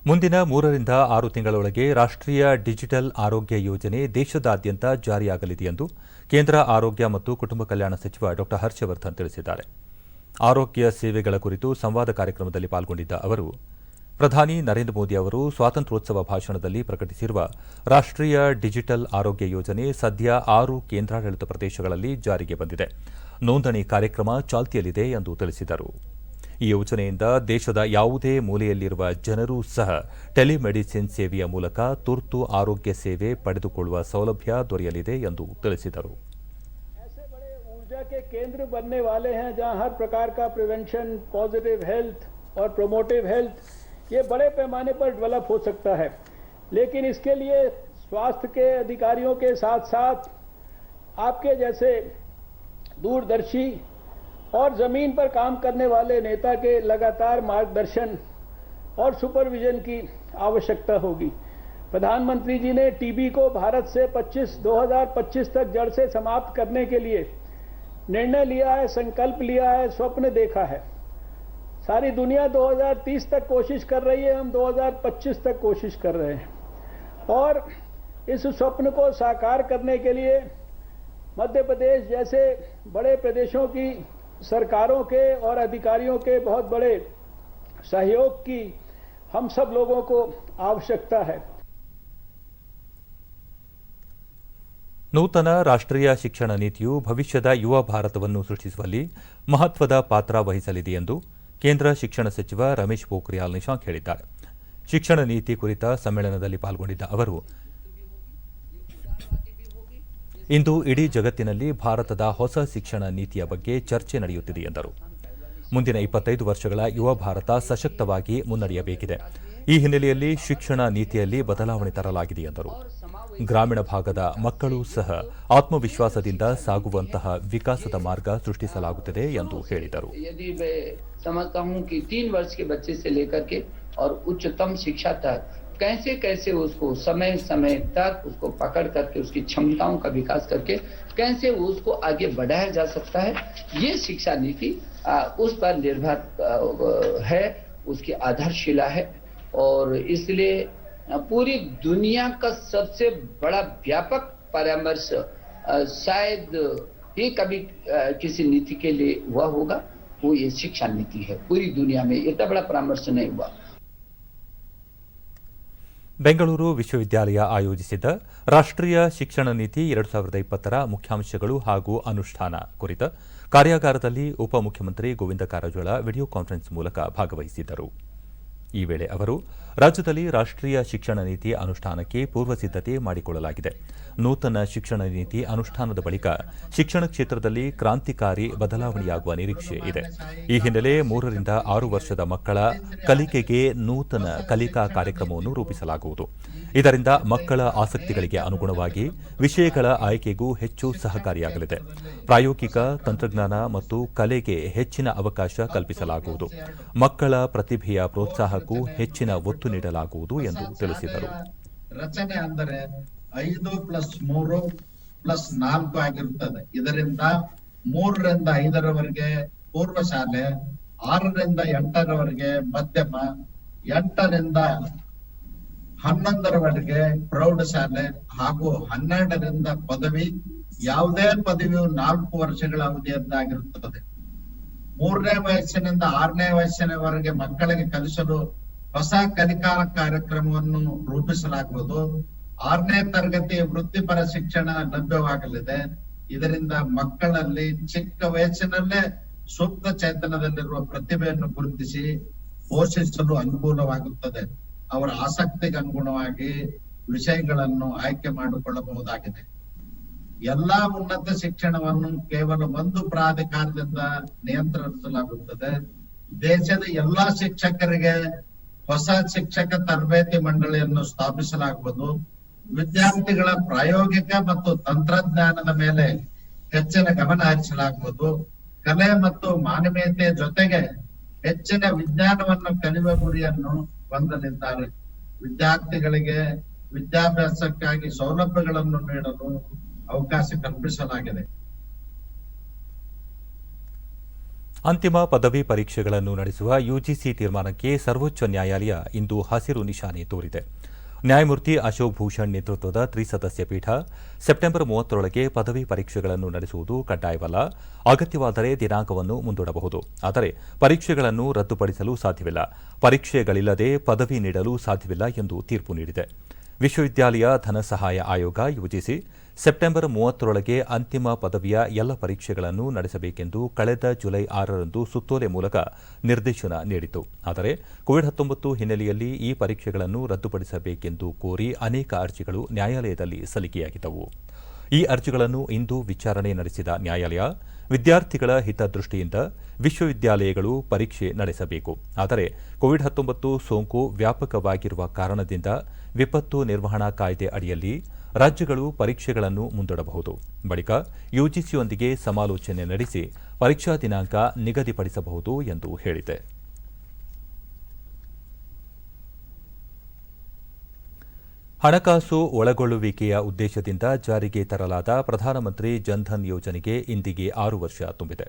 ಮುಂದಿನ 3 ರಿಂದ 6 ತಿಂಗಳೊಳಗೆ ರಾಷ್ಟ್ರೀಯ ಡಿಜಿಟಲ್ ಆರೋಗ್ಯ ಯೋಜನೆ ದೇಶದಾದ್ಯಂತ ಜಾರಿಯಾಗಲಿದೆ ಎಂದು ಕೇಂದ್ರ ಆರೋಗ್ಯ ಮತ್ತು ಕುಟುಂಬ ಕಲ್ಯಾಣ ಸಚಿವ ಡಾ ಹರ್ಷವರ್ಧನ್ ತಿಳಿಸಿದ್ದಾರೆ. ಆರೋಗ್ಯ ಸೇವೆಗಳ ಕುರಿತು ಸಂವಾದ ಕಾರ್ಯಕ್ರಮದಲ್ಲಿ ಪಾಲ್ಗೊಂಡಿದ್ದ ಅವರು, ಪ್ರಧಾನಿ ನರೇಂದ್ರ ಮೋದಿ ಅವರು ಸ್ವಾತಂತ್ರ್ಯೋತ್ಸವ ಭಾಷಣದಲ್ಲಿ ಪ್ರಕಟಿಸಿರುವ ರಾಷ್ಟ್ರೀಯ ಡಿಜಿಟಲ್ ಆರೋಗ್ಯ ಯೋಜನೆ ಸದ್ಯ 6 ಕೇಂದ್ರಾಡಳಿತ ಪ್ರದೇಶಗಳಲ್ಲಿ ಜಾರಿಗೆ ಬಂದಿದೆ. ನೋಂದಣಿ ಕಾರ್ಯಕ್ರಮ ಚಾಲ್ತಿಯಲ್ಲಿದೆ ಎಂದು ತಿಳಿಸಿದರು. ಈ ಯೋಜನೆಯಿಂದ ದೇಶದ ಯಾವುದೇ ಮೂಲೆಯಲ್ಲಿರುವ ಜನರೂ ಸಹ ಟೆಲಿಮೆಡಿಸಿನ್ ಸೇವೆಯ ಮೂಲಕ ತುರ್ತು ಆರೋಗ್ಯ ಸೇವೆ ಪಡೆದುಕೊಳ್ಳುವ ಸೌಲಭ್ಯ ದೊರೆಯಲಿದೆ ಎಂದು ತಿಳಿಸಿದರು. ऊर्जा के केंद्र बनने वाले हैं, जहां हर प्रकार का प्रिवेंशन, पॉजिटिव हेल्थ और प्रोमोटिव हेल्थ ये बड़े पैमाने पर डेवलप हो सकता है. लेकिन इसके लिए स्वास्थ्य के अधिकारियों के साथ साथ आपके जैसे दूरदर्शी और जमीन पर काम करने वाले नेता के लगातार मार्गदर्शन और सुपरविजन की आवश्यकता होगी. प्रधानमंत्री जी ने टीबी को भारत से 2025 तक जड़ से समाप्त करने के लिए निर्णय लिया है, संकल्प लिया है, स्वप्न देखा है. सारी दुनिया 2030 तक कोशिश कर रही है, हम 2025 तक कोशिश कर रहे हैं. और इस स्वप्न को साकार करने के लिए मध्य प्रदेश जैसे बड़े प्रदेशों की सरकारों के और अधिकारियों के बहुत बड़े सहयोग की हम सब लोगों को आवश्यकता है. ನೂತನ ರಾಷ್ಟ್ರೀಯ ಶಿಕ್ಷಣ ನೀತಿಯು ಭವಿಷ್ಯದ ಯುವ ಭಾರತವನ್ನು ಸೃಷ್ಟಿಸುವಲ್ಲಿ ಮಹತ್ವದ ಪಾತ್ರ ವಹಿಸಲಿದೆ ಎಂದು ಕೇಂದ್ರ ಶಿಕ್ಷಣ ಸಚಿವ ರಮೇಶ್ ಪೋಖ್ರಿಯಾಲ್ ನಿಶಾಂಕ್ ಹೇಳಿದ್ದಾರೆ. ಶಿಕ್ಷಣ ನೀತಿ ಕುರಿತ ಸಮ್ಮೇಳನದಲ್ಲಿ ಪಾಲ್ಗೊಂಡಿದ್ದ ಅವರು, ಇಂದು ಇಡೀ ಜಗತ್ತಿನಲ್ಲಿ ಭಾರತದ ಹೊಸ ಶಿಕ್ಷಣ ನೀತಿಯ ಬಗ್ಗೆ ಚರ್ಚೆ ನಡೆಯುತ್ತಿದೆ ಎಂದರು. ಮುಂದಿನ 25 ವರ್ಷಗಳ ಯುವ ಭಾರತ ಸಶಕ್ತವಾಗಿ ಮುನ್ನಡೆಯಬೇಕಿದೆ. ಈ ಹಿನ್ನೆಲೆಯಲ್ಲಿ ಶಿಕ್ಷಣ ನೀತಿಯಲ್ಲಿ ಬದಲಾವಣೆ ತರಲಾಗಿದೆ ಎಂದರು. ಗ್ರಾಮೀಣ ಭಾಗದ ಮಕ್ಕಳು ಸಹ ಆತ್ಮವಿಶ್ವಾಸದಿಂದ ಸಾಗುವಂತಹ ವಿಕಾಸದ ಮಾರ್ಗ ಸೃಷ್ಟಿಸಲಾಗುತ್ತಿದೆ ಎಂದು ಹೇಳಿದರು. यदि मैं समझता हूं कि 3 वर्ष के बच्चे से लेकर के और उच्चतम शिक्षा तक कैसे कैसे उसको समय समय तक उसको पकड़ करके उसकी क्षमताओं का विकास करके कैसे उसको आगे बढ़ाया जा सकता है, ये शिक्षा नीति उस पर निर्भर है, उसकी आधारशिला है। और इसलिए पूरी दुनिया का सबसे बड़ा व्यापक परामर्श शायद ही कभी किसी नीति के लिए हुआ होगा, वो ये शिक्षा नीति है। पूरी दुनिया में इतना बड़ा परामर्श नहीं हुआ। ಬೆಂಗಳೂರು ವಿಶ್ವವಿದ್ಯಾಲಯ ಆಯೋಜಿಸಿದ್ದ ರಾಷ್ಟ್ರೀಯ ಶಿಕ್ಷಣ ನೀತಿ 2020ರ ಮುಖ್ಯಾಂಶಗಳು ಹಾಗೂ ಅನುಷ್ಠಾನ ಕುರಿತ ಕಾರ್ಯಾಗಾರದಲ್ಲಿ ಉಪಮುಖ್ಯಮಂತ್ರಿ ಗೋವಿಂದ ಕಾರಜೋಳ ವಿಡಿಯೋ ಕಾನ್ಫರೆನ್ಸ್ ಮೂಲಕ ಭಾಗವಹಿಸಿದ್ದರು. ಈ ವೇಳೆ ಅವರು ರಾಜ್ಯದಲ್ಲಿ ರಾಷ್ಟ್ರೀಯ ಶಿಕ್ಷಣ ನೀತಿ ಅನುಷ್ಠಾನಕ್ಕೆ ಪೂರ್ವ ಸಿದ್ಧತೆ ಮಾಡಿಕೊಳ್ಳಲಾಗಿದೆ. ನೂತನ ಶಿಕ್ಷಣ ನೀತಿ ಅನುಷ್ಠಾನದ ಬಳಿಕ ಶಿಕ್ಷಣ ಕ್ಷೇತ್ರದಲ್ಲಿ ಕ್ರಾಂತಿಕಾರಿ ಬದಲಾವಣೆಯಾಗುವ ನಿರೀಕ್ಷೆ ಇದೆ. ಈ ಹಿನ್ನೆಲೆ 3 ರಿಂದ 6 ವರ್ಷದ ಮಕ್ಕಳ ಕಲಿಕೆಗೆ ನೂತನ ಕಲಿಕಾ ಕಾರ್ಯಕ್ರಮವನ್ನು ರೂಪಿಸಲಾಗುವುದು. ಇದರಿಂದ ಮಕ್ಕಳ ಆಸಕ್ತಿಗಳಿಗೆ ಅನುಗುಣವಾಗಿ ವಿಷಯಗಳ ಆಯ್ಕೆಗೂ ಹೆಚ್ಚು ಸಹಕಾರಿಯಾಗಲಿದೆ. ಪ್ರಾಯೋಗಿಕ ತಂತ್ರಜ್ಞಾನ ಮತ್ತು ಕಲೆಗೆ ಹೆಚ್ಚಿನ ಅವಕಾಶ ಕಲ್ಪಿಸಲಾಗುವುದು. ಮಕ್ಕಳ ಪ್ರತಿಭೆಯ ಪ್ರೋತ್ಸಾಹಕ್ಕೂ ಹೆಚ್ಚಿನ ಒತ್ತು ನೀಡಲಾಗುವುದು ಎಂದು ತಿಳಿಸಿದರು. ರಚನೆ ಅಂದರೆ 5+3+4 ಆಗಿರುತ್ತದೆ. ಇದರಿಂದ 3 ರಿಂದ 5ರವರೆಗೆ ಪೂರ್ವ ಶಾಲೆ, 6 ರಿಂದ 8ರವರೆಗೆ ಮಧ್ಯಮ, 8 ರಿಂದ 11ರವರೆಗೆ ಪ್ರೌಢಶಾಲೆ ಹಾಗೂ 12 ರಿಂದ ಪದವಿ. ಯಾವುದೇ ಪದವಿಯು 4 ವರ್ಷಗಳ ಅವಧಿಯದ್ದಾಗಿರುತ್ತದೆ. 3ನೇ ವಯಸ್ಸಿನಿಂದ 6ನೇ ವಯಸ್ಸಿನವರೆಗೆ ಮಕ್ಕಳಿಗೆ ಕಲಿಸಲು ಹೊಸ ಕಲಿಕಾ ಕಾರ್ಯಕ್ರಮವನ್ನು ರೂಪಿಸಲಾಗುವುದು. 6ನೇ ತರಗತಿ ವೃತ್ತಿಪರ ಶಿಕ್ಷಣ ಲಭ್ಯವಾಗಲಿದೆ. ಇದರಿಂದ ಮಕ್ಕಳಲ್ಲಿ ಚಿಕ್ಕ ವಯಸ್ಸಿನಲ್ಲೇ ಸೂಕ್ತ ಚೇತನದಲ್ಲಿರುವ ಪ್ರತಿಭೆಯನ್ನು ಗುರುತಿಸಿ ಪೋಷಿಸಲು ಅನುಕೂಲವಾಗುತ್ತದೆ. ಅವರ ಆಸಕ್ತಿಗೆ ಅನುಗುಣವಾಗಿ ವಿಷಯಗಳನ್ನು ಆಯ್ಕೆ ಮಾಡಿಕೊಳ್ಳಬಹುದಾಗಿದೆ. ಎಲ್ಲಾ ಉನ್ನತ ಶಿಕ್ಷಣವನ್ನು ಕೇವಲ ಒಂದು ಪ್ರಾಧಿಕಾರದಿಂದ ನಿಯಂತ್ರಿಸಲಾಗುತ್ತದೆ. ದೇಶದ ಎಲ್ಲಾ ಶಿಕ್ಷಕರಿಗೆ ಹೊಸ ಶಿಕ್ಷಕ ತರಬೇತಿ ಮಂಡಳಿಯನ್ನು ಸ್ಥಾಪಿಸಲಾಗುವುದು. ವಿದ್ಯಾರ್ಥಿಗಳ ಪ್ರಾಯೋಗಿಕ ಮತ್ತು ತಂತ್ರಜ್ಞಾನದ ಮೇಲೆ ಹೆಚ್ಚಿನ ಗಮನ ಹರಿಸಲಾಗುವುದು. ಕಲೆ ಮತ್ತು ಮಾನವೀಯತೆಯ ಜೊತೆಗೆ ಹೆಚ್ಚಿನ ವಿಜ್ಞಾನವನ್ನು ಕಲಿಯುವ ಗುರಿಯನ್ನು ಹೊಂದಲಿದ್ದಾರೆ. ವಿದ್ಯಾರ್ಥಿಗಳಿಗೆ ವಿದ್ಯಾಭ್ಯಾಸಕ್ಕಾಗಿ ಸೌಲಭ್ಯಗಳನ್ನು ನೀಡಲು ಅವಕಾಶ ಕಲ್ಪಿಸಲಾಗಿದೆ. ಅಂತಿಮ ಪದವಿ ಪರೀಕ್ಷೆಗಳನ್ನು ನಡೆಸುವ ಯುಜಿಸಿ ತೀರ್ಮಾನಕ್ಕೆ ಸರ್ವೋಚ್ಚ ನ್ಯಾಯಾಲಯ ಇಂದು ಹಸಿರು ನಿಶಾನೆ ತೋರಿದೆ. ನ್ಯಾಯಮೂರ್ತಿ ಅಶೋಕ್ ಭೂಷಣ್ ನೇತೃತ್ವದ ತ್ರಿಸದಸ್ಯ ಪೀಠ ಸೆಪ್ಟೆಂಬರ್ 30ರೊಳಗೆ ಪದವಿ ಪರೀಕ್ಷೆಗಳನ್ನು ನಡೆಸುವುದು ಕಡ್ಡಾಯವಲ್ಲ, ಅಗತ್ಯವಾದರೆ ದಿನಾಂಕವನ್ನು ಮುಂದೂಡಬಹುದು. ಆದರೆ ಪರೀಕ್ಷೆಗಳನ್ನು ರದ್ದುಪಡಿಸಲು ಸಾಧ್ಯವಿಲ್ಲ, ಪರೀಕ್ಷೆಗಳಿಲ್ಲದೆ ಪದವಿ ನೀಡಲು ಸಾಧ್ಯವಿಲ್ಲ ಎಂದು ತೀರ್ಪು ನೀಡಿದೆ. ವಿಶ್ವವಿದ್ಯಾಲಯ ಧನ ಸಹಾಯ ಆಯೋಗ ಯುಜಿಸಿ ಸೆಪ್ಟೆಂಬರ್ 30ರೊಳಗೆ ಅಂತಿಮ ಪದವಿಯ ಎಲ್ಲ ಪರೀಕ್ಷೆಗಳನ್ನು ನಡೆಸಬೇಕೆಂದು ಕಳೆದ ಜುಲೈ 6ರಂದು ಸುತ್ತೋಲೆ ಮೂಲಕ ನಿರ್ದೇಶನ ನೀಡಿತು. ಆದರೆ ಕೋವಿಡ್-19 ಹಿನ್ನೆಲೆಯಲ್ಲಿ ಈ ಪರೀಕ್ಷೆಗಳನ್ನು ರದ್ದುಪಡಿಸಬೇಕೆಂದು ಕೋರಿ ಅನೇಕ ಅರ್ಜಿಗಳು ನ್ಯಾಯಾಲಯದಲ್ಲಿ ಸಲ್ಲಿಕೆಯಾಗಿದ್ದವು. ಈ ಅರ್ಜಿಗಳನ್ನು ಇಂದು ವಿಚಾರಣೆ ನಡೆಸಿದ ನ್ಯಾಯಾಲಯ ವಿದ್ಯಾರ್ಥಿಗಳ ಹಿತದೃಷ್ಟಿಯಿಂದ ವಿಶ್ವವಿದ್ಯಾಲಯಗಳು ಪರೀಕ್ಷೆ ನಡೆಸಬೇಕು, ಆದರೆ ಕೋವಿಡ್-19 ಸೋಂಕು ವ್ಯಾಪಕವಾಗಿರುವ ಕಾರಣದಿಂದ ವಿಪತ್ತು ನಿರ್ವಹಣಾ ಕಾಯ್ದೆ ಅಡಿಯಲ್ಲಿ ರಾಜ್ಯಗಳು ಪರೀಕ್ಷೆಗಳನ್ನು ಮುಂದೂಡಬಹುದು. ಬಳಿಕ ಯುಜಿಸಿಯೊಂದಿಗೆ ಸಮಾಲೋಚನೆ ನಡೆಸಿ ಪರೀಕ್ಷಾ ದಿನಾಂಕ ನಿಗದಿಪಡಿಸಬಹುದು ಎಂದು ಹೇಳಿದೆ. ಹಣಕಾಸು ಒಳಗೊಳ್ಳುವಿಕೆಯ ಉದ್ದೇಶದಿಂದ ಜಾರಿಗೆ ತರಲಾದ ಪ್ರಧಾನಮಂತ್ರಿ ಜನ್ಧನ್ ಯೋಜನೆಗೆ ಇಂದಿಗೆ 6 ವರ್ಷ ತುಂಬಿದೆ.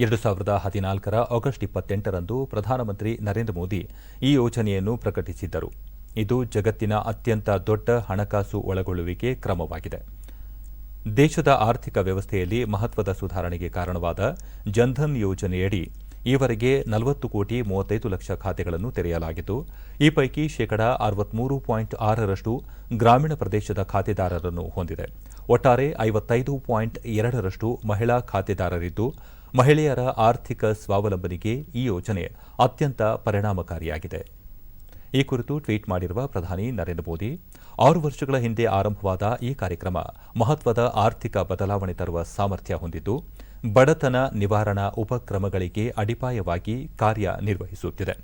2014ರ ಆಗಸ್ಟ್ 28ರಂದು ಪ್ರಧಾನಮಂತ್ರಿ ನರೇಂದ್ರ ಮೋದಿ ಈ ಯೋಜನೆಯನ್ನು ಪ್ರಕಟಿಸಿದ್ದರು. ಇದು ಜಗತ್ತಿನ ಅತ್ಯಂತ ದೊಡ್ಡ ಹಣಕಾಸು ಒಳಗೊಳ್ಳುವಿಕೆ ಕ್ರಮವಾಗಿದೆ. ದೇಶದ ಆರ್ಥಿಕ ವ್ಯವಸ್ಥೆಯಲ್ಲಿ ಮಹತ್ವದ ಸುಧಾರಣೆಗೆ ಕಾರಣವಾದ ಜನ್ಧನ್ ಯೋಜನೆಯಡಿ ಈವರೆಗೆ 40,35,00,000 ಖಾತೆಗಳನ್ನು ತೆರೆಯಲಾಗಿದ್ದು, ಈ ಪೈಕಿ ಶೇಕಡಾ 63.6ರಷ್ಟು ಗ್ರಾಮೀಣ ಪ್ರದೇಶದ ಖಾತೆದಾರರನ್ನು ಹೊಂದಿದೆ. ಒಟ್ಟಾರೆ 55.2ರಷ್ಟು ಮಹಿಳಾ ಖಾತೆದಾರರಿದ್ದು, ಮಹಿಳೆಯರ ಆರ್ಥಿಕ ಸ್ವಾವಲಂಬನೆಗೆ ಈ ಯೋಜನೆ ಅತ್ಯಂತ ಪರಿಣಾಮಕಾರಿಯಾಗಿದೆ. ಈ ಕುರಿತು ಟ್ವೀಟ್ ಮಾಡಿರುವ ಪ್ರಧಾನಿ ನರೇಂದ್ರ ಮೋದಿ, 6 ವರ್ಷಗಳ ಹಿಂದೆ ಆರಂಭವಾದ ಈ ಕಾರ್ಯಕ್ರಮ ಮಹತ್ವದ ಆರ್ಥಿಕ ಬದಲಾವಣೆ ತರುವ ಸಾಮರ್ಥ್ಯ ಹೊಂದಿದ್ದು, ಬಡತನ ನಿವಾರಣಾ ಉಪಕ್ರಮಗಳಿಗೆ ಅಡಿಪಾಯವಾಗಿ ಕಾರ್ಯನಿರ್ವಹಿಸುತ್ತಿದೆ,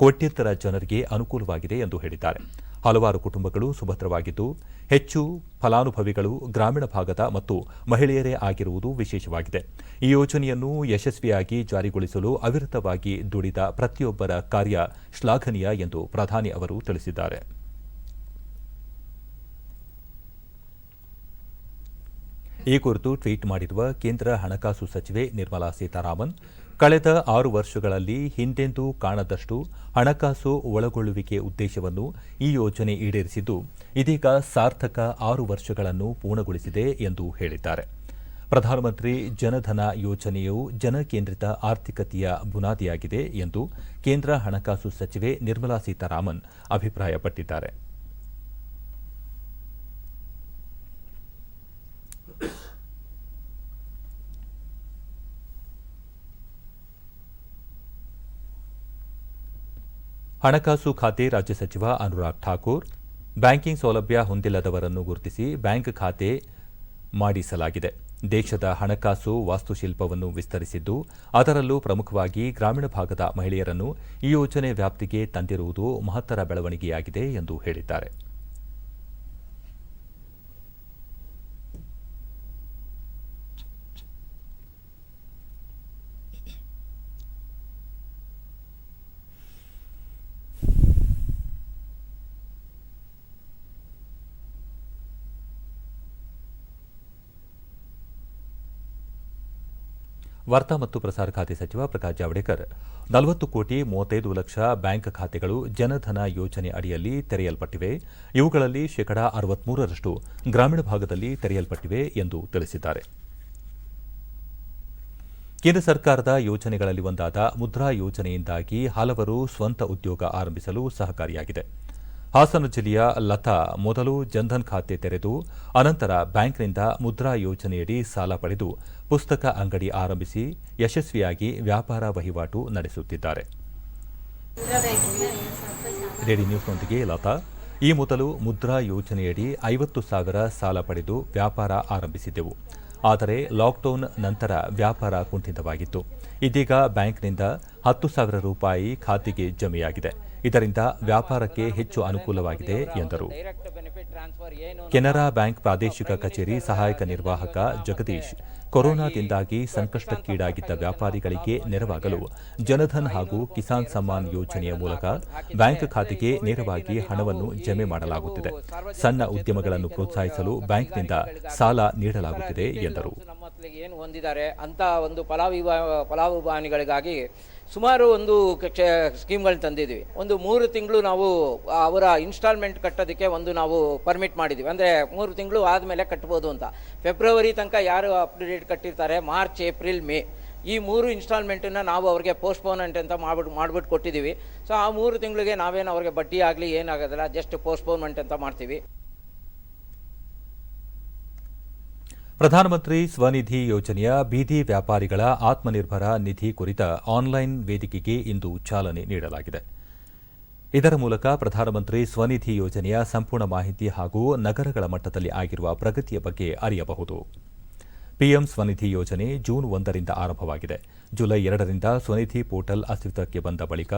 ಕೋಟ್ಯಂತರ ಜನರಿಗೆ ಅನುಕೂಲವಾಗಿದೆ ಎಂದು ಹೇಳಿದ್ದಾರೆ. ಹಲವಾರು ಕುಟುಂಬಗಳು ಸುಭದ್ರವಾಗಿದ್ದು ಹೆಚ್ಚು ಫಲಾನುಭವಿಗಳು ಗ್ರಾಮೀಣ ಭಾಗದ ಮತ್ತು ಮಹಿಳೆಯರೇ ಆಗಿರುವುದು ವಿಶೇಷವಾಗಿದೆ. ಈ ಯೋಜನೆಯನ್ನು ಯಶಸ್ವಿಯಾಗಿ ಜಾರಿಗೊಳಿಸಲು ಅವಿರತವಾಗಿ ದುಡಿದ ಪ್ರತಿಯೊಬ್ಬರ ಕಾರ್ಯ ಶ್ಲಾಘನೀಯ ಎಂದು ಪ್ರಧಾನಿ ಅವರು ತಿಳಿಸಿದ್ದಾರೆ. ಈ ಕುರಿತು ಟ್ವೀಟ್ ಮಾಡಿರುವ ಕೇಂದ್ರ ಹಣಕಾಸು ಸಚಿವೆ ನಿರ್ಮಲಾ ಸೀತಾರಾಮನ್, ಕಳೆದ 6 ವರ್ಷಗಳಲ್ಲಿ ಹಿಂದೆಂದೂ ಕಾಣದಷ್ಟು ಹಣಕಾಸು ಒಳಗೊಳ್ಳುವಿಕೆ ಉದ್ದೇಶವನ್ನು ಈ ಯೋಜನೆ ಈಡೇರಿಸಿದ್ದು, ಇದೀಗ ಸಾರ್ಥಕ 6 ವರ್ಷಗಳನ್ನು ಪೂರ್ಣಗೊಳಿಸಿದೆ ಎಂದು ಹೇಳಿದ್ದಾರೆ. ಪ್ರಧಾನಮಂತ್ರಿ ಜನಧನ ಯೋಜನೆಯು ಜನಕೇಂದ್ರಿತ ಆರ್ಥಿಕತೆಯ ಬುನಾದಿಯಾಗಿದೆ ಎಂದು ಕೇಂದ್ರ ಹಣಕಾಸು ಸಚಿವೆ ನಿರ್ಮಲಾ ಸೀತಾರಾಮನ್ ಅಭಿಪ್ರಾಯಪಟ್ಟಿದ್ದಾರೆ. ಹಣಕಾಸು ಖಾತೆ ರಾಜ್ಯ ಸಚಿವ ಅನುರಾಗ್ ಠಾಕೂರ್, ಬ್ಯಾಂಕಿಂಗ್ ಸೌಲಭ್ಯ ಹೊಂದಿಲ್ಲದವರನ್ನು ಗುರುತಿಸಿ ಬ್ಯಾಂಕ್ ಖಾತೆ ಮಾಡಿಸಲಾಗಿದೆ. ದೇಶದ ಹಣಕಾಸು ವಾಸ್ತುಶಿಲ್ಪವನ್ನು ವಿಸ್ತರಿಸಿದ್ದು, ಅದರಲ್ಲೂ ಪ್ರಮುಖವಾಗಿ ಗ್ರಾಮೀಣ ಭಾಗದ ಮಹಿಳೆಯರನ್ನು ಈ ಯೋಜನೆ ವ್ಯಾಪ್ತಿಗೆ ತಂದಿರುವುದು ಮಹತ್ತರ ಬೆಳವಣಿಗೆಯಾಗಿದೆ ಎಂದು ಹೇಳಿದ್ದಾರೆ. ವಾರ್ತಾ ಮತ್ತು ಪ್ರಸಾರ ಖಾತೆ ಸಚಿವ ಪ್ರಕಾಶ್ ಜಾವಡೇಕರ್ 40 ಕೋಟಿ 35 ಲಕ್ಷ ಬ್ಯಾಂಕ್ ಖಾತೆಗಳು ಜನಧನ ಯೋಜನೆ ಅಡಿಯಲ್ಲಿ ತೆರೆಯಲ್ಪಟ್ಟಿವೆ. ಇವುಗಳಲ್ಲಿ ಶೇಕಡಾ 63ರಷ್ಟು ಗ್ರಾಮೀಣ ಭಾಗದಲ್ಲಿ ತೆರೆಯಲ್ಪಟ್ಟಿವೆ ಎಂದು ತಿಳಿಸಿದ್ದಾರೆ. ಕೇಂದ್ರ ಸರ್ಕಾರದ ಯೋಜನೆಗಳಲ್ಲಿ ಒಂದಾದ ಮುದ್ರಾ ಯೋಜನೆಯಿಂದಾಗಿ ಹಲವರು ಸ್ವಂತ ಉದ್ಯೋಗ ಆರಂಭಿಸಲು ಸಹಕಾರಿಯಾಗಿದೆ. ಹಾಸನ ಜಿಲ್ಲೆಯ ಲತಾ ಮೊದಲು ಜನ್ಧನ್ ಖಾತೆ ತೆರೆದು ಅನಂತರ ಬ್ಯಾಂಕ್ನಿಂದ ಮುದ್ರಾ ಯೋಜನೆಯಡಿ ಸಾಲ ಪಡೆದು ಪುಸ್ತಕ ಅಂಗಡಿ ಆರಂಭಿಸಿ ಯಶಸ್ವಿಯಾಗಿ ವ್ಯಾಪಾರ ವಹಿವಾಟು ನಡೆಸುತ್ತಿದ್ದಾರೆ. ರೆಡಿ ನ್ಯೂಸ್ನೊಂದಿಗೆ ಲತಾ ಈ ಮೊದಲು ಮುದ್ರಾ ಯೋಜನೆಯಡಿ 50,000 ಸಾಲ ಪಡೆದು ವ್ಯಾಪಾರ ಆರಂಭಿಸಿದ್ದೆವು. ಆದರೆ ಲಾಕ್ಡೌನ್ ನಂತರ ವ್ಯಾಪಾರ ಕುಂಠಿತವಾಗಿತ್ತು. ಇದೀಗ ಬ್ಯಾಂಕ್ನಿಂದ 10,000 ರೂಪಾಯಿ ಖಾತೆಗೆ ಜಮೆಯಾಗಿದೆ. ಇದರಿಂದ ವ್ಯಾಪಾರಕ್ಕೆ ಹೆಚ್ಚು ಅನುಕೂಲವಾಗಿದೆ ಎಂದರು. ಕೆನರಾ ಬ್ಯಾಂಕ್ ಪ್ರಾದೇಶಿಕ ಕಚೇರಿ ಸಹಾಯಕ ನಿರ್ವಾಹಕ ಜಗದೀಶ್, ಕೊರೋನಾದಿಂದಾಗಿ ಸಂಕಷ್ಟಕ್ಕೀಡಾಗಿದ್ದ ವ್ಯಾಪಾರಿಗಳಿಗೆ ನೆರವಾಗಲು ಜನಧನ್ ಹಾಗೂ ಕಿಸಾನ್ ಸಮ್ಮಾನ್ ಯೋಜನೆಯ ಮೂಲಕ ಬ್ಯಾಂಕ್ ಖಾತೆಗೆ ನೇರವಾಗಿ ಹಣವನ್ನು ಜಮೆ ಮಾಡಲಾಗುತ್ತಿದೆ. ಸಣ್ಣ ಉದ್ಯಮಗಳನ್ನು ಪ್ರೋತ್ಸಾಹಿಸಲು ಬ್ಯಾಂಕ್ನಿಂದ ಸಾಲ ನೀಡಲಾಗುತ್ತಿದೆ ಎಂದರು. ಏನು ಹೊಂದಿದ್ದಾರೆ ಅಂತ ಒಂದು ಫಲಾನುಭವಿಗಳಿಗಾಗಿ ಸುಮಾರು ಒಂದು ಸ್ಕೀಮ್ಗಳು ತಂದಿದ್ವಿ. ಒಂದು 3 ತಿಂಗಳು ನಾವು ಅವರ ಇನ್ಸ್ಟಾಲ್ಮೆಂಟ್ ಕಟ್ಟೋದಕ್ಕೆ ನಾವು ಪರ್ಮಿಟ್ ಮಾಡಿದ್ವಿ. ಅಂದರೆ 3 ತಿಂಗಳು ಆದಮೇಲೆ ಕಟ್ಬೋದು ಅಂತ. ಫೆಬ್ರವರಿ ತನಕ ಯಾರು ಅಪ್ಡೇಟ್ ಕಟ್ಟಿರ್ತಾರೆ, ಮಾರ್ಚ್, ಏಪ್ರಿಲ್, ಮೇ ಈ 3 ಇನ್ಸ್ಟಾಲ್ಮೆಂಟನ್ನು ನಾವು ಅವ್ರಿಗೆ ಪೋಸ್ಟ್ಪೋನೆಂಟ್ ಅಂತ ಮಾಡ್ಬಿಟ್ಟು ಕೊಟ್ಟಿದ್ದೀವಿ. ಸೊ ಆ 3 ತಿಂಗಳಿಗೆ ನಾವೇನು ಅವ್ರಿಗೆ ಬಡ್ಡಿ ಆಗಲಿ ಏನಾಗೋದಿಲ್ಲ, ಜಸ್ಟ್ ಪೋಸ್ಟ್ಪೋನ್ಮೆಂಟ್ ಅಂತ ಮಾಡ್ತೀವಿ. ಪ್ರಧಾನಮಂತ್ರಿ ಸ್ವನಿಧಿ ಯೋಜನೆಯ ಬೀದಿ ವ್ಯಾಪಾರಿಗಳ ಆತ್ಮನಿರ್ಭರ ನಿಧಿ ಕುರಿತ ಆನ್ಲೈನ್ ವೇದಿಕೆಗೆ ಇಂದು ಚಾಲನೆ ನೀಡಲಾಗಿದೆ. ಇದರ ಮೂಲಕ ಪ್ರಧಾನಮಂತ್ರಿ ಸ್ವನಿಧಿ ಯೋಜನೆಯ ಸಂಪೂರ್ಣ ಮಾಹಿತಿ ಹಾಗೂ ನಗರಗಳ ಮಟ್ಟದಲ್ಲಿ ಆಗಿರುವ ಪ್ರಗತಿಯ ಬಗ್ಗೆ ಅರಿಯಬಹುದು. ಪಿಎಂ ಸ್ವನಿಧಿ ಯೋಜನೆ ಜೂನ್ 1ರಿಂದ ಆರಂಭವಾಗಿದೆ. ಜುಲೈ 2ರಿಂದ ಸ್ವನಿಧಿ ಪೋರ್ಟಲ್ ಅಸ್ತಿತ್ವಕ್ಕೆ ಬಂದ ಬಳಿಕ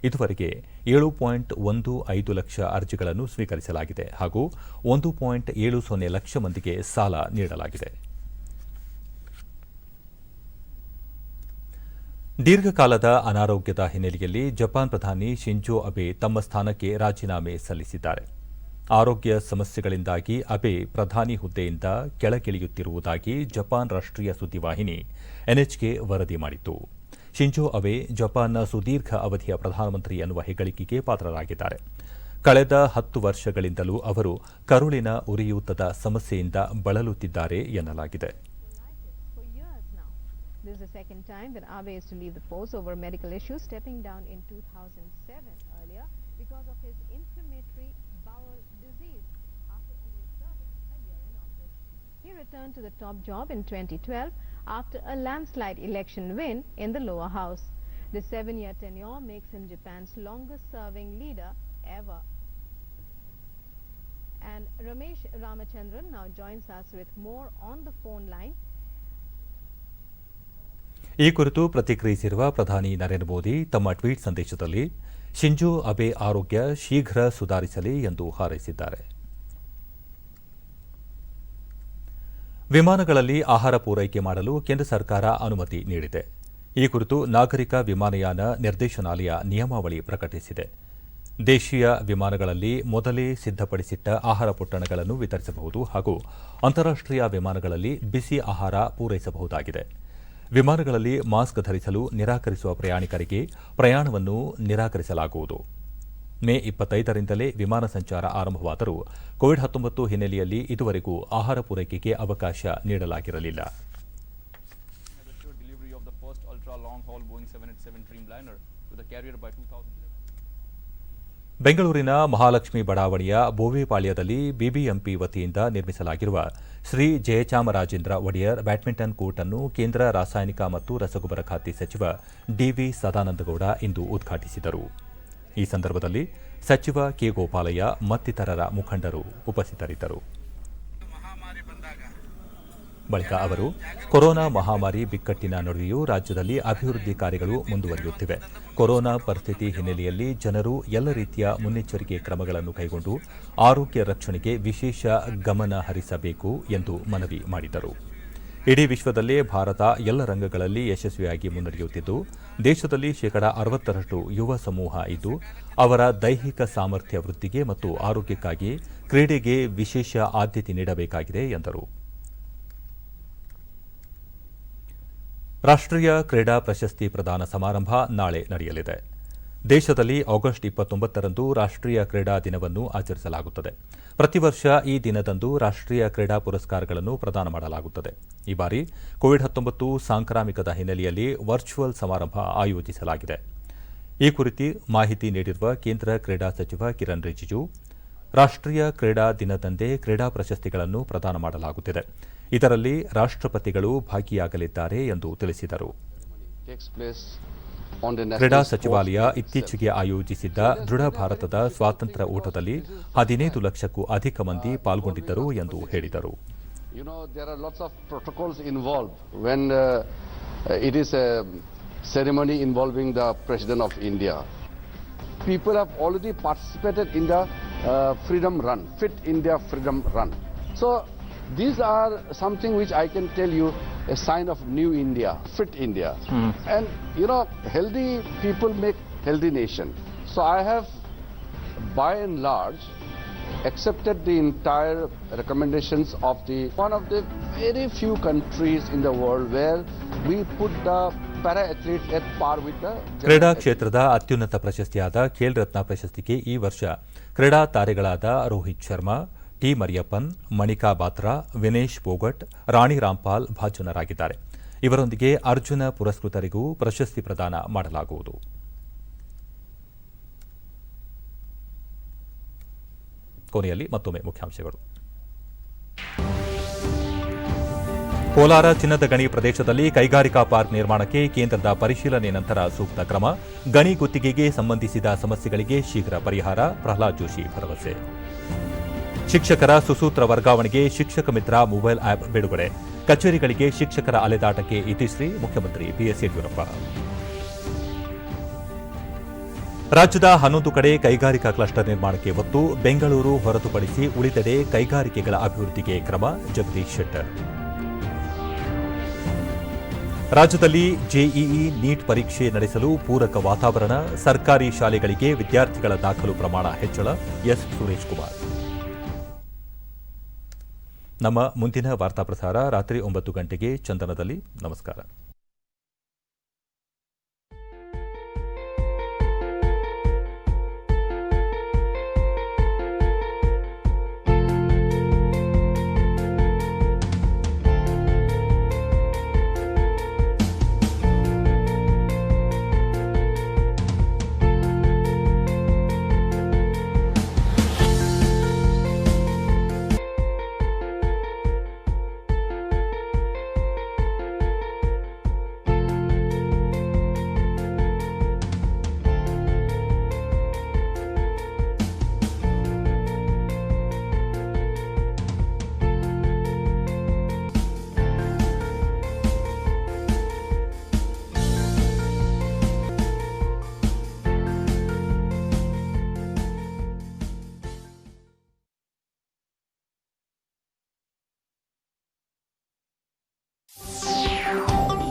ಇದುವರೆಗೆ 7.15 ಲಕ್ಷ ಅರ್ಜಿಗಳನ್ನು ಸ್ವೀಕರಿಸಲಾಗಿದೆ ಹಾಗೂ 1.70 ಲಕ್ಷ ಮಂದಿಗೆ ಸಾಲ ನೀಡಲಾಗಿದೆ. ದೀರ್ಘಕಾಲದ ಅನಾರೋಗ್ಯದ ಹಿನ್ನೆಲೆಯಲ್ಲಿ ಜಪಾನ್ ಪ್ರಧಾನಿ ಶಿಂಜೋ ಅಬೆ ತಮ್ಮ ಸ್ಥಾನಕ್ಕೆ ರಾಜೀನಾಮೆ ಸಲ್ಲಿಸಿದ್ದಾರೆ. ಆರೋಗ್ಯ ಸಮಸ್ಯೆಗಳಿಂದಾಗಿ ಅಬೆ ಪ್ರಧಾನಿ ಹುದ್ದೆಯಿಂದ ಕೆಳಗಿಳಿಯುತ್ತಿರುವುದಾಗಿ ಜಪಾನ್ ರಾಷ್ಟ್ರೀಯ ಸುದ್ದಿವಾಹಿನಿ ಎನ್ಎಚ್ಕೆ ವರದಿ ಮಾಡಿತ್ತು. ಶಿಂಜೋ ಅಬೆ ಜಪಾನ್ನ ಸುದೀರ್ಘ ಅವಧಿಯ ಪ್ರಧಾನಮಂತ್ರಿ ಎನ್ನುವ ಹೆಗ್ಗಳಿಕೆಗೆ ಪಾತ್ರರಾಗಿದ್ದಾರೆ. ಕಳೆದ 10 ವರ್ಷಗಳಿಂದಲೂ ಅವರು ಕರುಳಿನ ಉರಿಯೂತದ ಸಮಸ್ಯೆಯಿಂದ ಬಳಲುತ್ತಿದ್ದಾರೆ ಎನ್ನಲಾಗಿದೆ. This is the second time that Abe is to leave the post over medical issues, stepping down in 2007 earlier because of his inflammatory bowel disease after only serving a year in office. He returned to the top job in 2012 after a landslide election win in the lower house. The 7-year tenure makes him Japan's longest serving leader ever. And Ramesh Ramachandran now joins us with more on the phone line. ಈ ಕುರಿತು ಪ್ರತಿಕ್ರಿಯಿಸಿರುವ ಪ್ರಧಾನಿ ನರೇಂದ್ರ ಮೋದಿ ತಮ್ಮ tweet ಸಂದೇಶದಲ್ಲಿ Shinzo Abe ಆರೋಗ್ಯ ಶೀಘ್ರ ಸುಧಾರಿಸಲಿ ಎಂದು ಹಾರೈಸಿದ್ದಾರೆ. ವಿಮಾನಗಳಲ್ಲಿ ಆಹಾರ ಪೂರೈಕೆ ಮಾಡಲು ಕೇಂದ್ರ ಸರ್ಕಾರ ಅನುಮತಿ ನೀಡಿದೆ. ಈ ಕುರಿತು ನಾಗರಿಕ ವಿಮಾನಯಾನ ನಿರ್ದೇಶನಾಲಯ ನಿಯಮಾವಳಿ ಪ್ರಕಟಿಸಿದೆ. ದೇಶೀಯ ವಿಮಾನಗಳಲ್ಲಿ ಮೊದಲೇ ಸಿದ್ಧಪಡಿಸಿಟ್ಟ ಆಹಾರ ಪೊಟ್ಟಣಗಳನ್ನು ವಿತರಿಸಬಹುದು ಹಾಗೂ ಅಂತಾರಾಷ್ಟೀಯ ವಿಮಾನಗಳಲ್ಲಿ ಬಿಸಿ ಆಹಾರ ಪೂರೈಸಬಹುದಾಗಿದೆ. ವಿಮಾನಗಳಲ್ಲಿ ಮಾಸ್ಕ್ ಧರಿಸಲು ನಿರಾಕರಿಸುವ ಪ್ರಯಾಣಿಕರಿಗೆ ಪ್ರಯಾಣವನ್ನು ನಿರಾಕರಿಸಲಾಗುವುದು. ಮೇ 25ರಿಂದಲೇ ವಿಮಾನ ಸಂಚಾರ ಆರಂಭವಾದರೂ ಕೋವಿಡ್-19 ಹಿನ್ನೆಲೆಯಲ್ಲಿ ಇದುವರೆಗೂ ಆಹಾರ ಪೂರೈಕೆಗೆ ಅವಕಾಶ ನೀಡಲಾಗಿರಲಿಲ್ಲ. ಬೆಂಗಳೂರಿನ ಮಹಾಲಕ್ಷ್ಮಿ ಬಡಾವಣೆಯ ಬೋವೆಪಾಳ್ಯದಲ್ಲಿ ಬಿಬಿಎಂಪಿ ವತಿಯಿಂದ ನಿರ್ಮಿಸಲಾಗಿರುವ ಶ್ರೀ ಜಯಚಾಮರಾಜೇಂದ್ರ ಒಡೆಯರ್ ಬ್ಯಾಡ್ಮಿಂಟನ್ ಕೋರ್ಟ್ ಅನ್ನು ಕೇಂದ್ರ ರಾಸಾಯನಿಕ ಮತ್ತು ರಸಗೊಬ್ಬರ ಖಾತೆ ಸಚಿವ ಡಿವಿ ಸದಾನಂದಗೌಡ ಇಂದು ಉದ್ಘಾಟಿಸಿದರು. ಈ ಸಂದರ್ಭದಲ್ಲಿ ಸಚಿವ ಕೆ ಗೋಪಾಲಯ್ಯ ಮತ್ತಿತರರ ಮುಖಂಡರು ಉಪಸ್ಥಿತರಿದ್ದರು. ಬಳಿಕ ಅವರು ಕೊರೋನಾ ಮಹಾಮಾರಿ ಬಿಕ್ಕಟ್ಟಿನ ನಡುವೆಯೂ ರಾಜ್ಯದಲ್ಲಿ ಅಭಿವೃದ್ಧಿ ಕಾರ್ಯಗಳು ಮುಂದುವರಿಯುತ್ತಿವೆ. ಕೊರೋನಾ ಪರಿಸ್ಥಿತಿ ಹಿನ್ನೆಲೆಯಲ್ಲಿ ಜನರು ಎಲ್ಲ ರೀತಿಯ ಮುನ್ನೆಚ್ಚರಿಕೆ ಕ್ರಮಗಳನ್ನು ಕೈಗೊಂಡು ಆರೋಗ್ಯ ರಕ್ಷಣೆಗೆ ವಿಶೇಷ ಗಮನ ಹರಿಸಬೇಕು ಎಂದು ಮನವಿ ಮಾಡಿದರು. ಇಡೀ ವಿಶ್ವದಲ್ಲೇ ಭಾರತ ಎಲ್ಲ ರಂಗಗಳಲ್ಲಿ ಯಶಸ್ವಿಯಾಗಿ ಮುನ್ನಡೆಯುತ್ತಿದ್ದು, ದೇಶದಲ್ಲಿ 60% ಯುವ ಸಮೂಹ ಇದ್ದು, ಅವರ ದೈಹಿಕ ಸಾಮರ್ಥ್ಯ ವೃದ್ಧಿಗೆ ಮತ್ತು ಆರೋಗ್ಯಕ್ಕಾಗಿ ಕ್ರೀಡೆಗೆ ವಿಶೇಷ ಆದ್ಯತೆ ನೀಡಬೇಕಾಗಿದೆ ಎಂದರು. ರಾಷ್ಟ್ರೀಯ ಕ್ರೀಡಾ ಪ್ರಶಸ್ತಿ ಪ್ರದಾನ ಸಮಾರಂಭ ನಾಳೆ ನಡೆಯಲಿದೆ. ದೇಶದಲ್ಲಿ ಆಗಸ್ಟ್ 29ರಂದು ರಾಷ್ಟ್ರೀಯ ಕ್ರೀಡಾ ದಿನವನ್ನು ಆಚರಿಸಲಾಗುತ್ತದೆ. ಪ್ರತಿ ವರ್ಷ ಈ ದಿನದಂದು ರಾಷ್ಟ್ರೀಯ ಕ್ರೀಡಾ ಪುರಸ್ಕಾರಗಳನ್ನು ಪ್ರದಾನ ಮಾಡಲಾಗುತ್ತದೆ. ಈ ಬಾರಿ ಕೋವಿಡ್-19 ಸಾಂಕ್ರಾಮಿಕದ ಹಿನ್ನೆಲೆಯಲ್ಲಿ ವರ್ಚುವಲ್ ಸಮಾರಂಭ ಆಯೋಜಿಸಲಾಗಿದೆ. ಈ ಕುರಿತು ಮಾಹಿತಿ ನೀಡಿರುವ ಕೇಂದ್ರ ಕ್ರೀಡಾ ಸಚಿವ ಕಿರಣ್ ರಿಜಿಜು, ರಾಷ್ಟ್ರೀಯ ಕ್ರೀಡಾ ದಿನದಂದೇ ಕ್ರೀಡಾ ಪ್ರಶಸ್ತಿಗಳನ್ನು ಪ್ರದಾನ ಮಾಡಲಾಗುತ್ತಿದೆ. ಇದರಲ್ಲಿ ರಾಷ್ಟ್ರಪತಿಗಳು ಭಾಗಿಯಾಗಲಿದ್ದಾರೆ ಎಂದು ತಿಳಿಸಿದರು. ಕ್ರೀಡಾ ಸಚಿವಾಲಯ ಇತ್ತೀಚೆಗೆ ಆಯೋಜಿಸಿದ್ದ ದೃಢ ಭಾರತದ ಸ್ವಾತಂತ್ರ್ಯ ಓಟದಲ್ಲಿ 15 ಲಕ್ಷಕ್ಕೂ ಅಧಿಕ ಮಂದಿ ಪಾಲ್ಗೊಂಡಿದ್ದರು ಎಂದು ಹೇಳಿದರು. People have already participated in the freedom run, Fit India freedom run. So these are something which I can tell you a sign of new India, Fit India. And healthy people make healthy nation. So I have by and large accepted the entire recommendations of one of the very few countries in the world where we put the para-athletes at par with the ಕ್ರೀಡಾ ಕ್ಷೇತ್ರದ ಅತ್ಯುನ್ನತ ಪ್ರಶಸ್ತಿಯಾದ ಖೇಲ್ ರತ್ನ ಪ್ರಶಸ್ತಿಗೆ ಈ ವರ್ಷ ಕ್ರೀಡಾ ತಾರೆಗಳಾದ Rohit Sharma, T Mariyappan, Manika Batra, Vinesh Phogat, Rani Rampal ಭಾಜನರಾಗಿದ್ದಾರೆ. ಇವರೊಂದಿಗೆ ಅರ್ಜುನ ಪುರಸ್ಕೃತರಿಗೂ ಪ್ರಶಸ್ತಿ ಪ್ರದಾನ ಮಾಡಲಾಗುವುದು. ಕೊನೆಯಲ್ಲಿ ಮತ್ತೊಮ್ಮೆ ಮುಖ್ಯಾಂಶಗಳು. ಕೋಲಾರ ಚಿನ್ನದ ಗಣಿ ಪ್ರದೇಶದಲ್ಲಿ ಕೈಗಾರಿಕಾ ಪಾರ್ಕ್ ನಿರ್ಮಾಣಕ್ಕೆ ಕೇಂದ್ರದ ಪರಿಶೀಲನೆ ನಂತರ ಸೂಕ್ತ ಕ್ರಮ, ಗಣಿ ಗುತ್ತಿಗೆಗೆ ಸಂಬಂಧಿಸಿದ ಸಮಸ್ಯೆಗಳಿಗೆ ಶೀಘ್ರ ಪರಿಹಾರ, ಪ್ರಹ್ಲಾದ್ ಜೋಶಿ ಭರವಸೆ. ಶಿಕ್ಷಕರ ಸುಸೂತ್ರ ವರ್ಗಾವಣೆಗೆ ಶಿಕ್ಷಕ ಮಿತ್ರ ಮೊಬೈಲ್ ಆಪ್ ಬಿಡುಗಡೆ, ಕಚೇರಿಗಳಿಗೆ ಶಿಕ್ಷಕರ ಅಲೆದಾಟಕ್ಕೆ ಇತಿಶ್ರೀ, ಮುಖ್ಯಮಂತ್ರಿ ಬಿಎಸ್ ಯಡಿಯೂರಪ್ಪ. ರಾಜ್ಯದ 11 ಕಡೆ ಕೈಗಾರಿಕಾ ಕ್ಲಸ್ಟರ್ ನಿರ್ಮಾಣಕ್ಕೆ ಒತ್ತು, ಬೆಂಗಳೂರು ಹೊರತುಪಡಿಸಿ ಉಳಿದೆಡೆ ಕೈಗಾರಿಕೆಗಳ ಅಭಿವೃದ್ಧಿಗೆ ಕ್ರಮ, ಜಗದೀಶ್ ಶೆಟ್ಟರ್. ರಾಜ್ಯದಲ್ಲಿ ಜೆಇಇ ನೀಟ್ ಪರೀಕ್ಷೆ ನಡೆಸಲು ಪೂರಕ ವಾತಾವರಣ, ಸರ್ಕಾರಿ ಶಾಲೆಗಳಿಗೆ ವಿದ್ಯಾರ್ಥಿಗಳ ದಾಖಲು ಪ್ರಮಾಣ ಹೆಚ್ಚಳ, ಎಸ್ ಸುರೇಶ್ ಕುಮಾರ್. ನಮ್ಮ ಮುಂದಿನ ವಾರ್ತಾ ಪ್ರಸಾರ ರಾತ್ರಿ 9 ಗಂಟೆಗೆ ಚಂದನದಲ್ಲಿ. ನಮಸ್ಕಾರ.